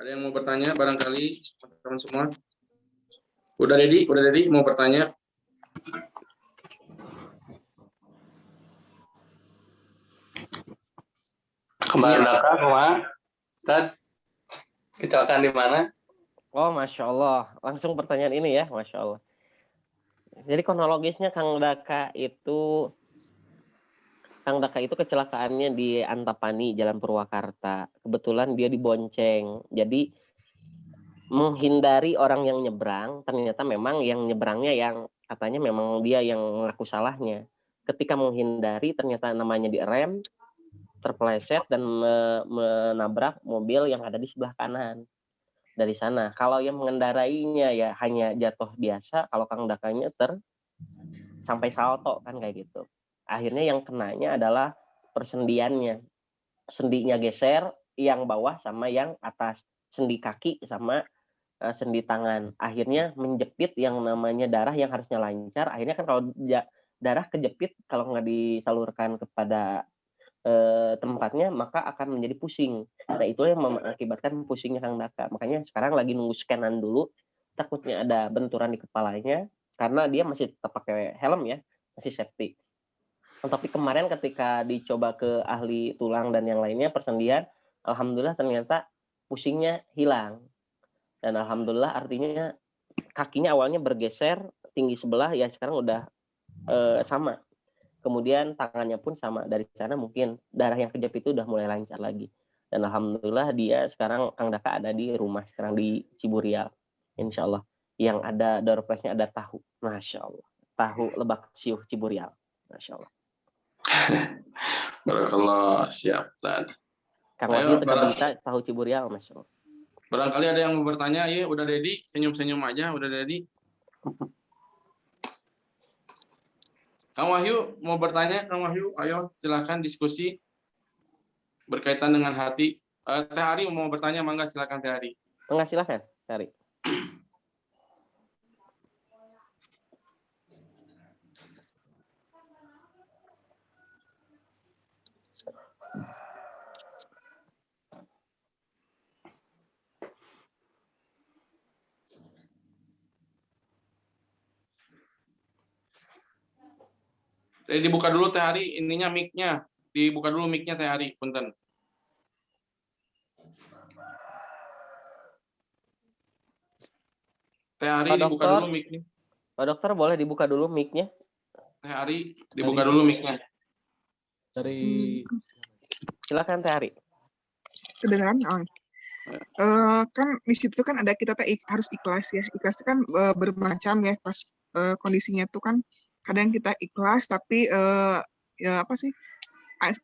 ada yang mau bertanya barangkali teman-teman semua? Udah Dedi mau bertanya? Kembali Dakar, Pak. Ustad, kecelakaan di mana? Oh, Masya Allah. Langsung pertanyaan ini ya, Masya Allah. Jadi kronologisnya Kang Daka itu kecelakaannya di Antapani, Jalan Purwakarta. Kebetulan dia dibonceng. Jadi menghindari orang yang nyebrang, ternyata memang yang nyebrangnya yang katanya memang dia yang mengaku salahnya. Ketika menghindari ternyata namanya direm, terpeleset dan menabrak mobil yang ada di sebelah kanan. Dari sana, kalau yang mengendarainya ya hanya jatuh biasa, kalau Kang Dakanya sampai salto kan kayak gitu. Akhirnya yang kenanya adalah persendiannya. Sendinya geser, yang bawah sama yang atas. Sendi kaki sama sendi tangan. Akhirnya menjepit yang namanya darah yang harusnya lancar. Akhirnya kan kalau darah kejepit, kalau nggak disalurkan kepada tempatnya, maka akan menjadi pusing. Nah, itu yang mengakibatkan pusingnya Kang Daka. Makanya sekarang lagi nunggu scanan dulu, takutnya ada benturan di kepalanya, karena dia masih tetap pakai helm ya, masih safety. Tapi kemarin ketika dicoba ke ahli tulang dan yang lainnya, persendian, alhamdulillah ternyata pusingnya hilang. Dan alhamdulillah artinya kakinya awalnya bergeser tinggi sebelah, ya sekarang udah sama. Kemudian tangannya pun sama. Dari sana mungkin darah yang kejepit itu udah mulai lancar lagi. Dan alhamdulillah dia sekarang Kang Daka ada di rumah sekarang di Ciburial. Insya Allah. Yang ada door prize-nya ada tahu. Masya Allah. Tahu Lebak Siuh Ciburial. Masya Allah. Barakallah, siap Tad. Kang Ayo, Wahyu Teka Berita tahu Ciburial. Masya Allah. Barangkali ada yang mau bertanya, ya udah ready, senyum-senyum aja, udah ready. Kang Wahyu mau bertanya, Kang Wahyu, ayo silakan diskusi berkaitan dengan hati. Teh Ari mau bertanya, mangga silakan Teh Ari. Enggak, silakan, cari. Dibuka dulu Teh Ari, ininya mic-nya. Dibuka dulu mic-nya Teh Ari, punten. Teh Ari dibuka dulu mic-nya. Pak Dokter boleh dibuka dulu mic-nya? Teh Ari dibuka dulu mic-nya. Dari Silakan Teh Ari. Kedengaran? Kan di situ kan ada kita harus ikhlas ya. Ikhlas itu kan bermacam ya. Pas kondisinya itu kan kadang kita ikhlas tapi ya apa sih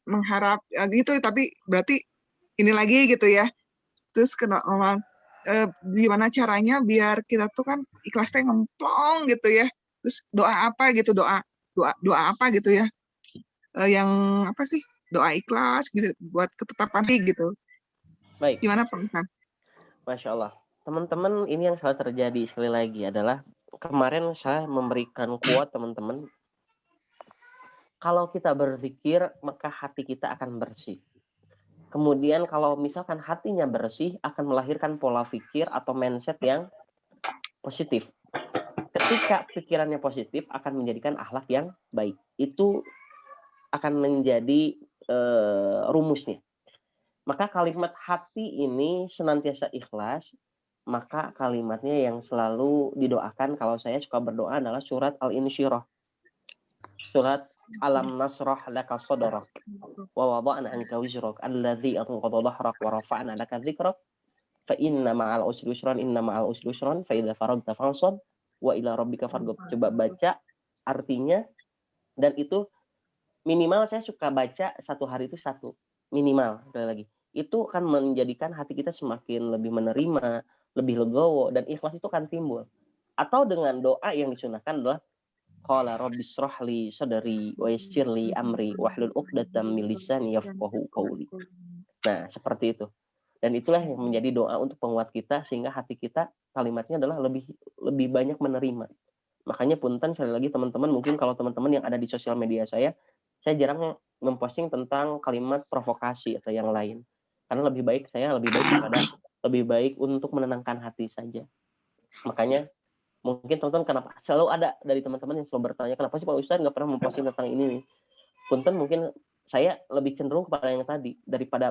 mengharap gitu. Tapi berarti ini lagi gitu ya. Terus gimana caranya biar kita tuh kan ikhlasnya ngemplong gitu ya. Terus doa apa gitu, doa apa gitu ya. Yang apa sih? Doa ikhlas gitu buat ketetapan gitu. Baik. Gimana Pak Ustadz? Masya Allah. Teman-teman, ini yang selalu terjadi sekali lagi adalah kemarin saya memberikan quote teman-teman. Kalau kita berzikir, maka hati kita akan bersih. Kemudian kalau misalkan hatinya bersih, akan melahirkan pola pikir atau mindset yang positif. Ketika pikirannya positif, akan menjadikan akhlak yang baik. Itu akan menjadi rumusnya. Maka kalimat hati ini senantiasa ikhlas, maka kalimatnya yang selalu didoakan kalau saya suka berdoa adalah surat Al-Insyirah. Surat Alam nasrah laka sadrak wa wada'na anka wizrak alladzi anqadha dhahrak wa rafa'na laka dzikrak fa inna ma'al usri yusran inna ma'al usri yusran fa idza faragta fansab wa ila rabbika farghab. Coba baca artinya, dan itu minimal saya suka baca satu hari itu satu, minimal. Sekali lagi, itu akan menjadikan hati kita semakin lebih menerima, lebih legowo, dan ikhlas itu akan timbul. Atau dengan doa yang disunahkan adalah qala rabbis shrahli sadri wa yassirli amri wahlul 'uqdatam min lisani yafqahu qawli. Nah, seperti itu. Dan itulah yang menjadi doa untuk penguat kita, sehingga hati kita kalimatnya adalah lebih banyak menerima. Makanya punten sekali lagi teman-teman, mungkin kalau teman-teman yang ada di sosial media saya jarang memposting tentang kalimat provokasi atau yang lain. Karena lebih baik untuk menenangkan hati saja. Makanya mungkin teman-teman kenapa selalu ada dari teman-teman yang selalu bertanya, kenapa sih Pak Ustadz nggak pernah memposting tentang ini? Punten, mungkin saya lebih cenderung kepada yang tadi, daripada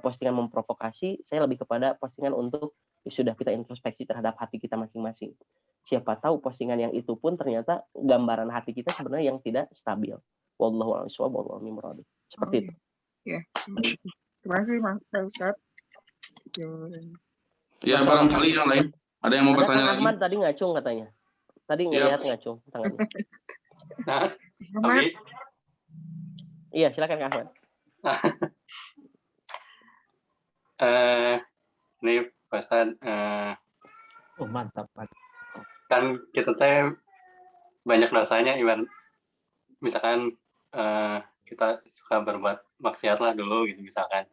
postingan memprovokasi, saya lebih kepada postingan untuk sudah kita introspeksi terhadap hati kita masing-masing. Siapa tahu postingan yang itu pun ternyata gambaran hati kita sebenarnya yang tidak stabil. Wallahu a'lam bishawab, wallahu a'lam bishawab. Seperti itu. Ya, terima kasih Pak Ustadz. Ya, Masya Allah. barangkali yang lain. Ada yang mau Ada bertanya Kang lagi? Ahmad tadi ngacung katanya. Tadi ngelihat ngacung tangannya. Nah, Ahmad, Abi, Iya, silakan Kang Ahmad. ini Pak Ustadz, Oh, mantap. kan kita teh banyak dosanya, Iwan. Misalkan kita suka berbuat maksiat lah dulu gitu misalkan.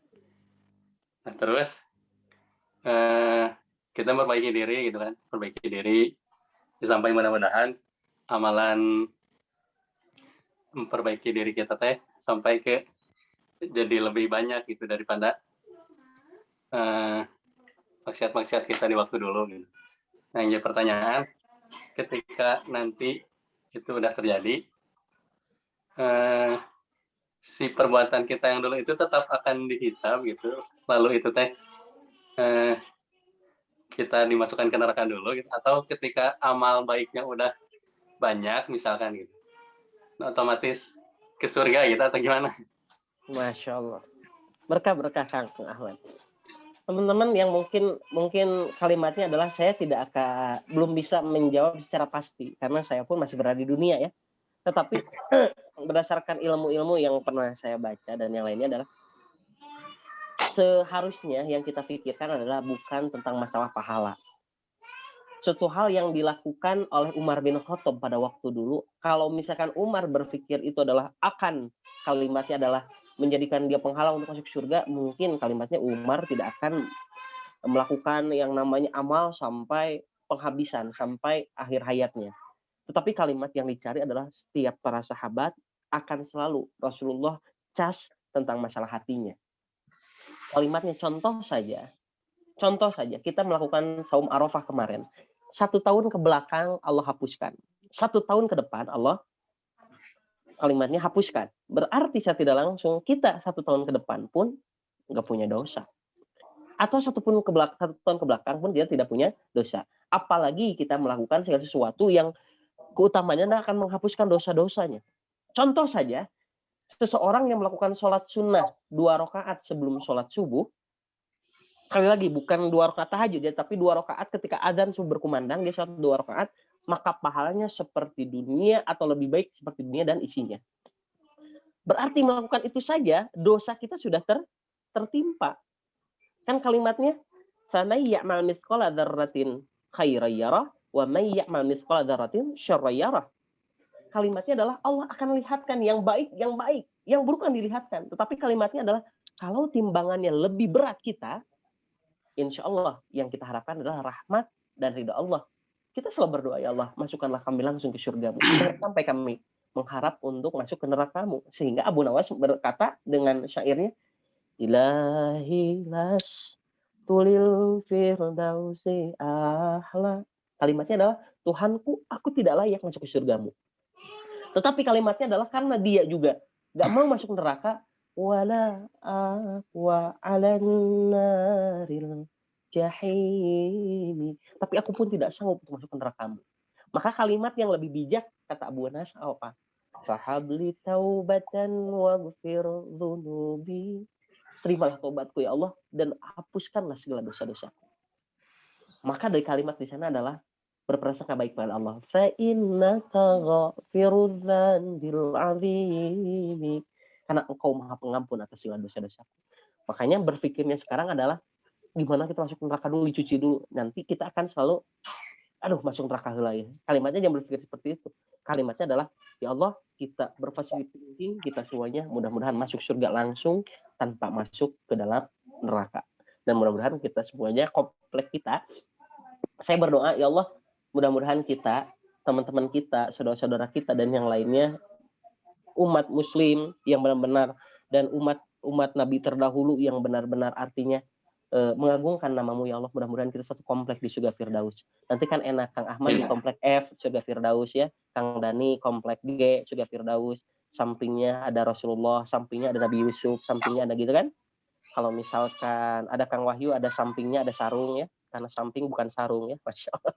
Nah, terus kita memperbaiki diri gitu kan, perbaiki diri sampai mudah-mudahan amalan memperbaiki diri kita teh sampai ke jadi lebih banyak gitu daripada maksiat-maksiat kita di waktu dulu gitu. Nah, yang jadi pertanyaan, ketika nanti itu udah terjadi, si perbuatan kita yang dulu itu tetap akan dihisab gitu, lalu itu teh kita dimasukkan ke neraka dulu gitu, atau ketika amal baiknya udah banyak misalkan gitu, otomatis ke surga gitu atau gimana? Masya Allah. Berkah Kang Ahmad. Teman-teman yang mungkin kalimatnya adalah saya belum bisa menjawab secara pasti karena saya pun masih berada di dunia ya. Tetapi berdasarkan ilmu-ilmu yang pernah saya baca dan yang lainnya adalah seharusnya yang kita pikirkan adalah bukan tentang masalah pahala. Suatu hal yang dilakukan oleh Umar bin Khattab pada waktu dulu, kalau misalkan Umar berpikir itu adalah kalimatnya adalah menjadikan dia penghalang untuk masuk surga, mungkin kalimatnya Umar tidak akan melakukan yang namanya amal sampai penghabisan, sampai akhir hayatnya. Tetapi kalimat yang dicari adalah setiap para sahabat akan selalu Rasulullah cas tentang masalah hatinya. Kalimatnya contoh saja kita melakukan saum Arafah kemarin. 1 tahun ke belakang Allah hapuskan. 1 tahun ke depan Allah kalimatnya hapuskan. Berarti saya tidak langsung kita 1 tahun ke depan pun nggak punya dosa. Atau 1 tahun ke belakang pun dia tidak punya dosa. Apalagi kita melakukan segala sesuatu yang keutamanya akan menghapuskan dosa-dosanya. Contoh saja, seseorang yang melakukan sholat sunnah 2 rakaat sebelum sholat subuh, sekali lagi bukan 2 rakaat tahajud ya, tapi 2 rakaat ketika azan subuh berkumandang, dia sholat 2 rakaat, maka pahalanya seperti dunia atau lebih baik seperti dunia dan isinya. Berarti melakukan itu saja, dosa kita sudah tertimpa. Kan kalimatnya, فَمَنْ يَعْمَلْ مِثْقَالَ ذَرَّةٍ خَيْرًا يَرَهُ وَمَنْ يَعْمَلْ مِثْقَالَ ذَرَّةٍ شَرًّا يَرَهُ. Kalimatnya adalah Allah akan lihatkan yang baik, yang buruk akan dilihatkan. Tetapi kalimatnya adalah kalau timbangannya lebih berat kita, insya Allah yang kita harapkan adalah rahmat dan ridha Allah. Kita selalu berdoa, ya Allah, masukkanlah kami langsung ke surgamu. Jangan sampai kami mengharap untuk masuk ke nerakamu. Sehingga Abu Nawas berkata dengan syairnya, Ilahi las tulil firdausi ahla. Kalimatnya adalah, Tuhanku, aku tidak layak masuk ke surgamu. Tetapi kalimatnya adalah karena dia juga gak mau masuk neraka, wala wa alan naril jahimi. Tapi aku pun tidak sanggup untuk masuk ke nerakamu. Maka kalimat yang lebih bijak, kata Abu Anas, apa? Fahabli taubatan waghfir dhunubi. Terimalah taubatku ya Allah dan hapuskanlah segala dosa-dosaku. Maka dari kalimat di sana adalah berprasangka baik pada Allah. Fa innaka ghafirudz dzanbil azimi. Karena Engkau Maha Pengampun atas segala dosa-dosaku. Makanya berpikirnya sekarang adalah gimana kita masuk neraka dulu, dicuci dulu. Nanti kita akan selalu masuk neraka heula ya. Kalimatnya jangan berpikir seperti itu. Kalimatnya adalah, ya Allah, kita berpositif thinking, kita semuanya mudah-mudahan masuk surga langsung tanpa masuk ke dalam neraka. Dan mudah-mudahan kita semuanya, komplek kita, saya berdoa, ya Allah, mudah-mudahan kita, teman-teman kita, saudara-saudara kita, dan yang lainnya, umat muslim yang benar-benar, dan umat Nabi terdahulu yang benar-benar artinya mengagungkan namamu ya Allah, mudah-mudahan kita satu komplek di surga Firdaus. Nanti kan enak, Kang Ahmad di komplek F surga Firdaus ya, Kang Dani komplek G surga Firdaus, sampingnya ada Rasulullah, sampingnya ada Nabi Yusuf, sampingnya ada gitu kan. Kalau misalkan ada Kang Wahyu, ada sampingnya ada sarung ya, karena samping bukan sarung ya, Masya Allah.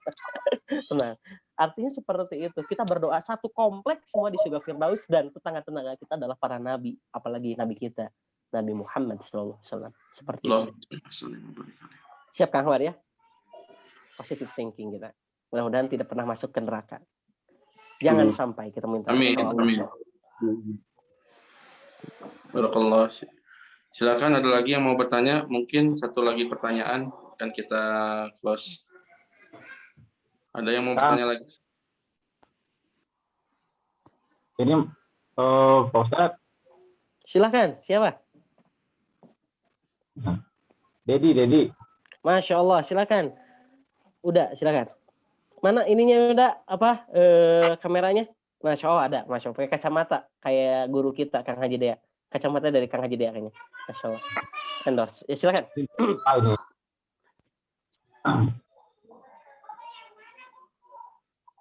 Tenang, artinya seperti itu. Kita berdoa satu komplek semua di surga Firdaus, dan tetangga-tetangga kita adalah para nabi, apalagi nabi kita Nabi Muhammad SAW. Seperti itu. Siap Kang Ahmad ya? positive thinking kita. Mudah-mudahan tidak pernah masuk ke neraka. Jangan sampai kita minta Amin. sama Allah. Amin. Barakallah. Silakan ada lagi yang mau bertanya? Mungkin satu lagi pertanyaan dan kita close. Ada yang mau bertanya lagi? Ini Pak Ustadz, Silakan, siapa? Dedi. Masya Allah, silakan. Udah, silakan. Mana ininya udah apa kameranya? Masya Allah ada, Masya Allah. Pakai kacamata kayak guru kita Kang Haji Dea. Kacamata dari Kang Haji Dea kayaknya. Masya Allah. Endorse. Ya, silakan. ini.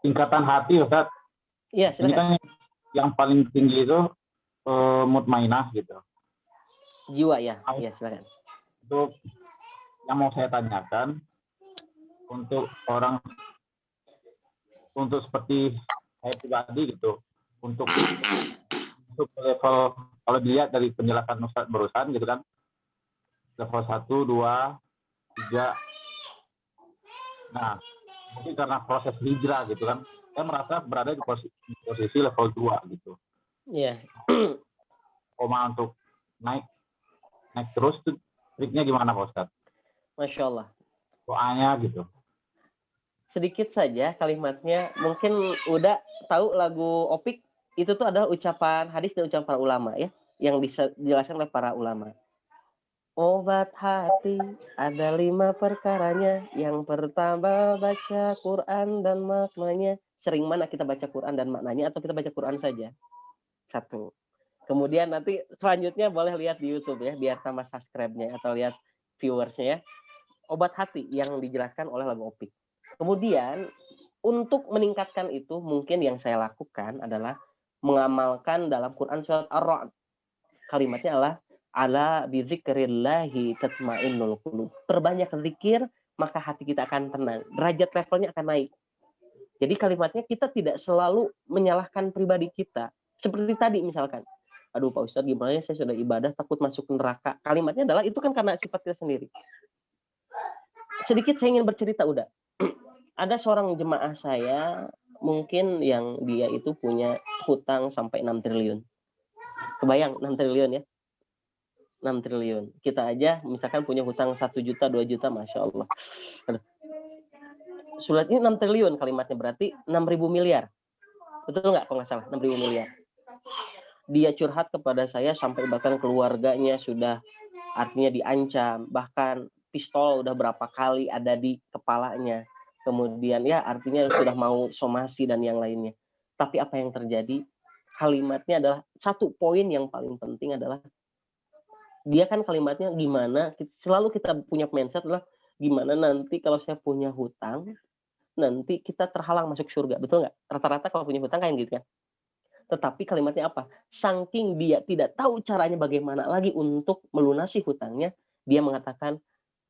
Tingkatan hati Ustadz. Iya, Ini silakan. kan yang paling tinggi itu mutmainah gitu. Jiwa ya. Iya, silakan. Itu yang mau saya tanyakan untuk seperti saya pribadi gitu, untuk level, kalau dilihat dari penjelasan Ustadz barusan gitu kan, level 1, 2, 3. Nah, mungkin karena proses hijrah gitu kan, saya merasa berada di posisi level 2 gitu. Iya. Koma untuk naik terus tuh triknya gimana Pak Ustadz? Masya Allah. Doanya gitu. Sedikit saja kalimatnya, mungkin udah tahu lagu Opik itu tuh adalah ucapan hadis dan ucapan para ulama ya, yang bisa dijelaskan oleh para ulama. Obat hati ada 5 perkaranya. Yang pertama baca Quran dan maknanya. Sering mana kita baca Quran dan maknanya atau kita baca Quran saja? 1. Kemudian nanti selanjutnya boleh lihat di YouTube ya, biar tambah subscribe-nya atau lihat viewersnya ya. Obat hati yang dijelaskan oleh lagu Opik. Kemudian untuk meningkatkan itu mungkin yang saya lakukan adalah mengamalkan dalam Quran surat Ar-Ra'd. Kalimatnya adalah ala bizikrillahi tatmainnul qulub. Perbanyak zikir maka hati kita akan tenang. Derajat levelnya akan naik. Jadi kalimatnya kita tidak selalu menyalahkan pribadi kita. Seperti tadi misalkan, aduh Pak Ustadz gimana ya, saya sudah ibadah takut masuk neraka. Kalimatnya adalah itu kan karena sifat kita sendiri. Sedikit saya ingin bercerita udah. Ada seorang jemaah saya mungkin yang dia itu punya hutang sampai 6 triliun. Kebayang 6 triliun ya? 6 triliun. Kita aja misalkan punya hutang 1 juta, 2 juta, Masya Allah. Surat ini 6 triliun kalimatnya, berarti 6.000 miliar. Betul nggak kalau nggak salah? 6.000 miliar. Dia curhat kepada saya sampai bahkan keluarganya sudah artinya diancam. Bahkan pistol udah berapa kali ada di kepalanya. Kemudian ya artinya sudah mau somasi dan yang lainnya. Tapi apa yang terjadi? Kalimatnya adalah satu poin yang paling penting adalah dia kan kalimatnya gimana, selalu kita punya mindset adalah gimana nanti kalau saya punya hutang, nanti kita terhalang masuk surga. Betul nggak? Rata-rata kalau punya hutang kayak gitu kan. Tetapi kalimatnya apa? Saking dia tidak tahu caranya bagaimana lagi untuk melunasi hutangnya, dia mengatakan,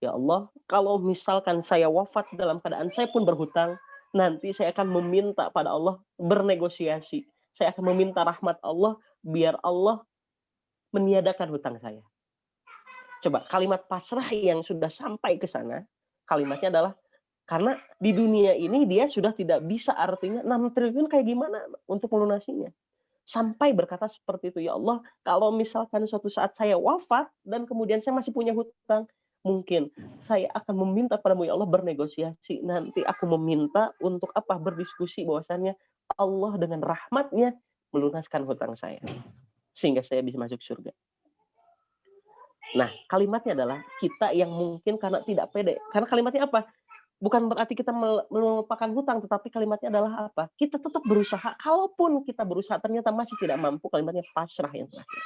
ya Allah, kalau misalkan saya wafat dalam keadaan saya pun berhutang, nanti saya akan meminta pada Allah bernegosiasi. Saya akan meminta rahmat Allah biar Allah meniadakan hutang saya. Coba kalimat pasrah yang sudah sampai ke sana, kalimatnya adalah karena di dunia ini dia sudah tidak bisa, artinya 6 triliun kayak gimana untuk melunasinya. Sampai berkata seperti itu, ya Allah, kalau misalkan suatu saat saya wafat dan kemudian saya masih punya hutang, mungkin saya akan meminta padamu ya Allah bernegosiasi. Nanti aku meminta untuk apa? Berdiskusi bahwasannya Allah dengan rahmatnya melunaskan hutang saya. Sehingga saya bisa masuk surga. Nah, kalimatnya adalah kita yang mungkin karena tidak pede. Karena kalimatnya apa? Bukan berarti kita melupakan hutang, tetapi kalimatnya adalah apa? Kita tetap berusaha. Kalaupun kita berusaha ternyata masih tidak mampu, kalimatnya pasrah yang terakhir.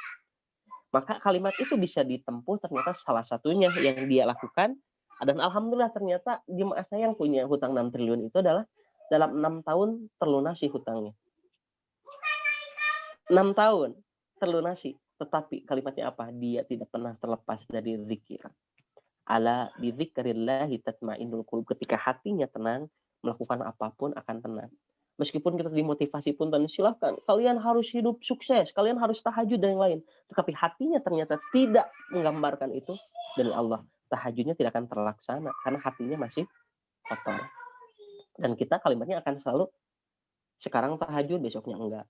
Maka kalimat itu bisa ditempuh, ternyata salah satunya yang dia lakukan. Dan alhamdulillah ternyata jemaah saya yang punya hutang 6 triliun itu adalah dalam 6 tahun terlunasi hutangnya. 6 tahun terlunasi. Tetapi kalimatnya apa? Dia tidak pernah terlepas dari zikir. Ala bidzikrillahi tatmainnul qulub. Ketika hatinya tenang, melakukan apapun akan tenang. Meskipun kita dimotivasi pun dan silahkan, kalian harus hidup sukses, kalian harus tahajud dan yang lain. Tetapi hatinya ternyata tidak menggambarkan itu, demi Allah, tahajudnya tidak akan terlaksana karena hatinya masih kotor. Dan kita kalimatnya akan selalu sekarang tahajud, besoknya enggak.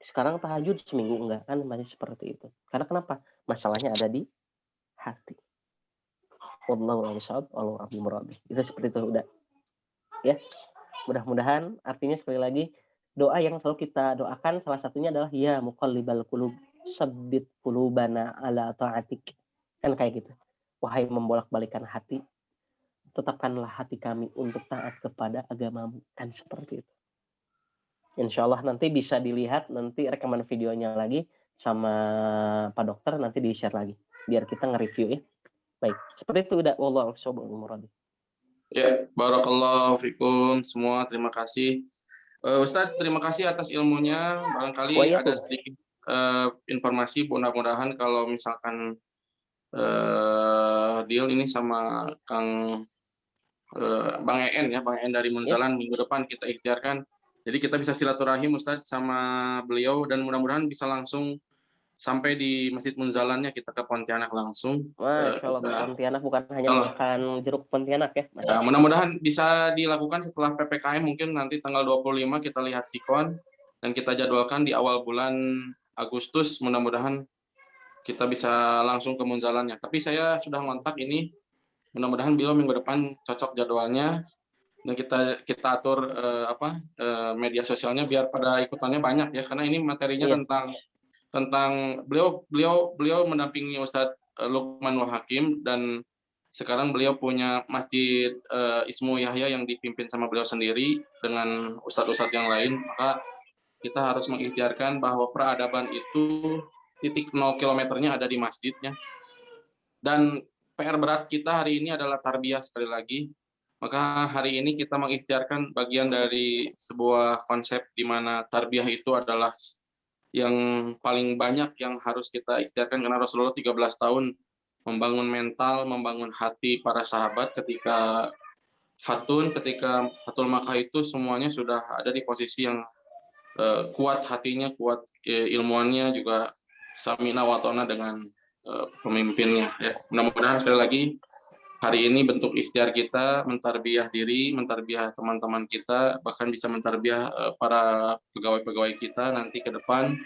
Sekarang tahajud, seminggu enggak. Kan masih seperti itu. Karena kenapa? Masalahnya ada di hati. Wallahu a'lam bishawab, wallahu a'lam bimurad. Itu seperti itu udah. Ya. Mudah-mudahan artinya sekali lagi doa yang selalu kita doakan salah satunya adalah ya muqallibal qulub sabbit qulubana ala ta'atik. Kan kayak gitu. Wahai membolak-balikan hati, tetapkanlah hati kami untuk taat kepada agamamu. Kan seperti itu. Insya Allah nanti bisa dilihat nanti rekaman videonya lagi sama Pak Dokter, nanti di-share lagi biar kita nge-review ya. Baik, seperti itu udah. Wallahu a'lam. Ya, barakallahu fikum semua, terima kasih. Ustadz, terima kasih atas ilmunya. Barangkali ada sedikit informasi, mudah-mudahan kalau misalkan deal ini sama Kang Bang EN ya, Bang EN dari Munzalan minggu depan kita ikhtiarkan. Jadi kita bisa silaturahim Ustadz sama beliau dan mudah-mudahan bisa langsung sampai di Masjid Munzalannya, kita ke Pontianak langsung. Masya Allah, ke Pontianak bukan hanya makan jeruk Pontianak ya. Ya, mudah-mudahan bisa dilakukan setelah PPKM, mungkin nanti tanggal 25 kita lihat sikon dan kita jadwalkan di awal bulan Agustus, mudah-mudahan kita bisa langsung ke Munzalannya. Tapi saya sudah ngontak ini, mudah-mudahan beliau minggu depan cocok jadwalnya dan kita atur media sosialnya biar pada ikutannya banyak ya, karena ini materinya tentang beliau mendampingi Ustadz Lukman Hakim dan sekarang beliau punya Masjid Ismu Yahya yang dipimpin sama beliau sendiri dengan ustadz-ustadz yang lain. Maka kita harus mengikhtiarkan bahwa peradaban itu titik 0 kilometernya ada di masjidnya. Dan PR berat kita hari ini adalah tarbiyah sekali lagi. Maka hari ini kita mengikhtiarkan bagian dari sebuah konsep di mana tarbiyah itu adalah yang paling banyak yang harus kita ikhtiarkan, karena Rasulullah 13 tahun membangun mental, membangun hati para sahabat ketika Fatul Makkah itu semuanya sudah ada di posisi yang kuat hatinya, kuat ilmuannya, juga samina wa ta'na dengan pemimpinnya. Ya. Mudah-mudahan sekali lagi hari ini bentuk ikhtiar kita mentarbiyah diri, mentarbiyah teman-teman kita, bahkan bisa mentarbiyah para pegawai-pegawai kita nanti ke depan,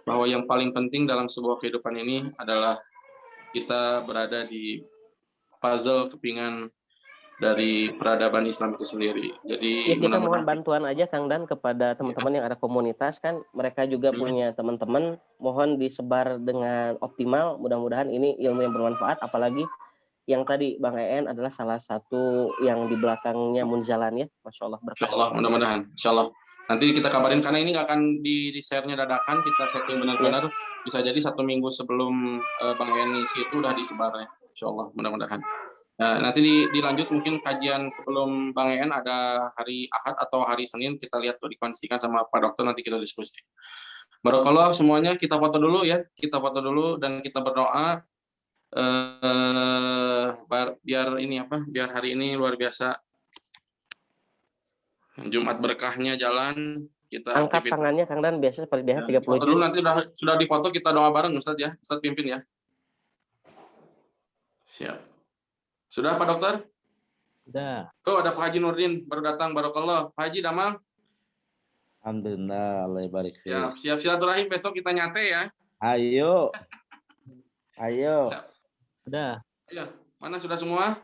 bahwa yang paling penting dalam sebuah kehidupan ini adalah kita berada di puzzle kepingan dari peradaban Islam itu sendiri. Jadi ya, kita mohon bantuan aja Kang Dan kepada teman-teman yang ada komunitas, kan mereka juga punya teman-teman, mohon disebar dengan optimal. Mudah-mudahan ini ilmu yang bermanfaat, apalagi yang tadi Bang EN adalah salah satu yang di belakangnya Munzalan ya. Masya Allah, berkah. Insya Allah, mudah-mudahan. Insya Allah. Nanti kita kabarin, karena ini nggak akan di-share-nya dadakan, kita setting benar-benar. Bisa jadi 1 minggu sebelum Bang EN isi itu udah disebar ya. Insya Allah, mudah-mudahan. Nah, nanti dilanjut mungkin kajian sebelum Bang EN ada hari Ahad atau hari Senin, kita lihat tuh dikondisikan sama Pak Dokter, nanti kita diskusi. Barakallah semuanya, kita foto dulu ya. Kita foto dulu dan kita berdoa. Biar hari ini luar biasa, Jumat berkahnya jalan, kita angkat aktivitas. Tangannya Kang Dan biasa seperti biasa 30 foto dulu, nanti sudah difoto, kita doa bareng Ustadz ya, Ustadz pimpin ya. Siap. Sudah Pak Dokter? Sudah. Oh, ada Pak Haji Nurdin baru datang, barakallah. Pak Haji Damang. Alhamdulillah, Allah barik. Siap silaturahim, besok kita nyate ya. Ayo. Sudah. Ayo, mana sudah semua?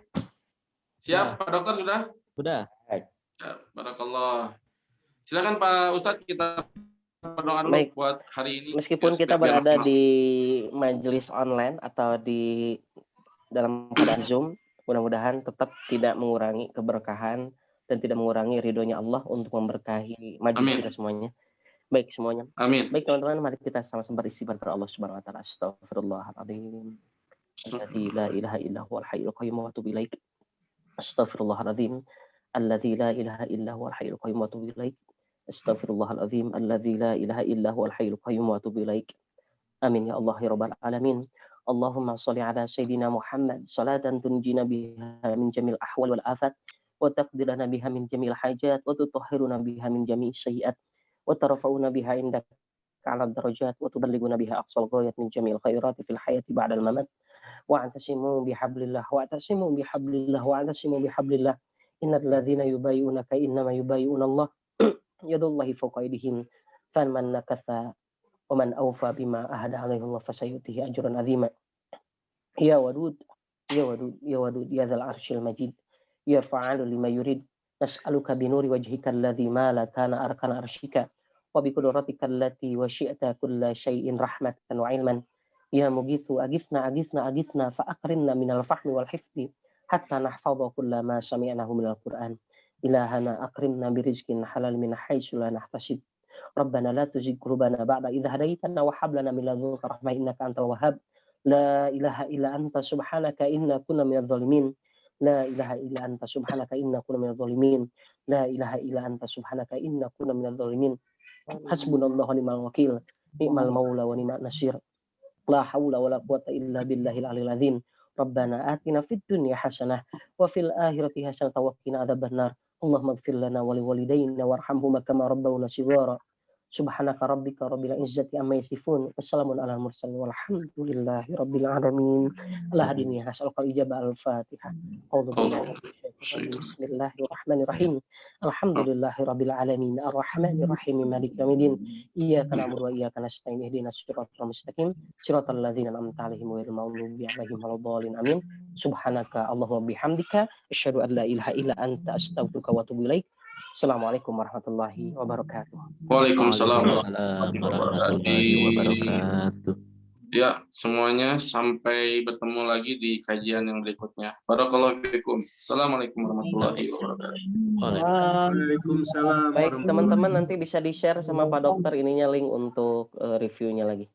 Siap, Pak Dokter sudah? Sudah. Ya, barakallah. Silakan Pak Ustadz, kita berdoa dulu buat hari ini. Meskipun kita berada di majelis online atau di dalam keadaan Zoom, mudah-mudahan tetap tidak mengurangi keberkahan dan tidak mengurangi ridhonya Allah untuk memberkahi majelis kita semuanya. Baik semuanya. Amin. Baik teman-teman, mari kita sama-sama beristighfar kepada Allah Subhanahu wa taala. Astaghfirullahaladzim. Alladzi la ilaha illa huwal hayyul qayyum wa atubu ilaik. Astaghfirullahaladzim. Alladzi la ilaha illa huwal hayyul qayyum wa atubu ilaik. Astaghfirullahaladzim. Alladzi la ilaha illa huwal hayyul qayyum wa atubu ilaik. Amin ya Allah ya rabbal alamin. Allahumma shalli ala sayyidina Muhammad salatan tunjina biha min jamil ahwal wal afat wa taqdirana biha min jamil hajat wa tutahhiruna biha min jamil sayyiat wa tarfa'una biha indaka ala darajat wa tuballighuna biha aqsal ghayat min jamil khairati fil hayati ba'dal mamat wa atasimu bihablillah wa atasimu bihablillah wa atasimu bihablillah Innal ladzina yubayyi'unaka innama yubayyi'unallah yadullahi fawqa aydihim faman nakatha wa man awfa bima ahada alaihi Allah fasayutihi ajran azima. Ya wadud, ya wadud, ya wadud, ya dzal arsyil majid, ya fa'alu lima yurid. Nas'aluka binuri wajhika alladzi ma la kana arkana arsyika wa bi qudratika allati wasi'ta kulla syai'in rahmatan wa ilman. Ya mughithu aghithna aghithna aghithna fa akrimna minal fahmi wal hifdi hatta nahfadha kulla ma sami'nahu minal Qur'an. Ilahana akrimna birizqin halal min haitsu la nahtasib. Rabbana la tuzigh qulubana ba'da idh hadaitana wa hab lana min ladunka rahmah innaka antal wahhab. La ilaha illa anta subhanaka inna kunna minadh dhalimin. La ilaha illa anta subhanaka inna kunna minadh dhalimin. La ilaha illa anta subhanaka inna kunna minadh dhalimin. Hasbunallahu wa ni'mal wakil. Ni'mal maula wa ni'man nasir. La haula wala quwata illa billahil aliyil azim. Rabbana atina fid dunya hasanah wa fil akhirati hasanah wa qina adzabannar. Allahumma ighfir lana wa liwalidayna warhamhuma kama rabbawna shighara. Subhanaka rabbika rabbil izzati amma yasifun. Wassalamun ala mursalin walhamdulillahi rabbil alamin. Allah hadini has'alqa ijabah al-Fatihah. A'udzu billahi Bismillahirrahmanirrahim. Alhamdulillahi rabbil alamin. Arrahmanir rahim. Maliki yaumiddin. Iyyaka na'budu wa iyyaka nasta'in. Ihdinas siratal mustaqim. Siratal ladzina an'amta 'alaihim ghairil maghdubi 'alaihim waladdallin. Amin. Subhanaka Allahumma bihamdika asyhadu an la ilaha illa anta astaghfiruka wa atubu ilaik. Assalamualaikum warahmatullahi wabarakatuh. Waalaikumsalam Waalaikumsalam warahmatullahi warahmatullahi wabarakatuh. wabarakatuh. Ya, semuanya sampai bertemu lagi di kajian yang berikutnya. Barakallahu fiikum. Assalamualaikum warahmatullahi wabarakatuh. Waalaikumsalam. Baik teman-teman, nanti bisa di-share sama Pak Dokter ininya link untuk reviewnya lagi.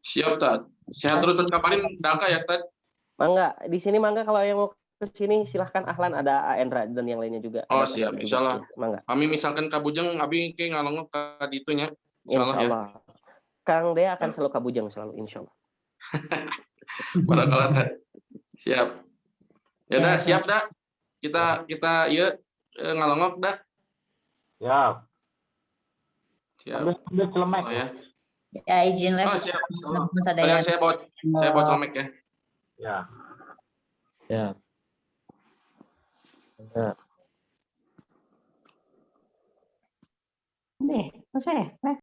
Siap, Tad. Sehat terus, Tad. Kabarin Dangka ya, Tad. Mangga, di sini Mangga kalau yang mau ke sini silahkan Ahlan, ada Aendra dan yang lainnya juga. Oh, Ada siap. juga. Insyaallah. Mangga. Kami misalkan Kabujang, abi ke ngalongok ka ditunya. Insyaallah ya. Insyaallah. Kang Dea akan selalu kabujang selalu insyaallah. Barakallah, Tad. Siap. Ya dah, siap dah. Kita ya ngalongok dah. Siap. Siap. Ambil celemek. Oh, ya. Ya, izin live. Oh, siap. Mas ada yang Saya bawa celemek ya. Ya. Ya. Ya. Deh, selesai.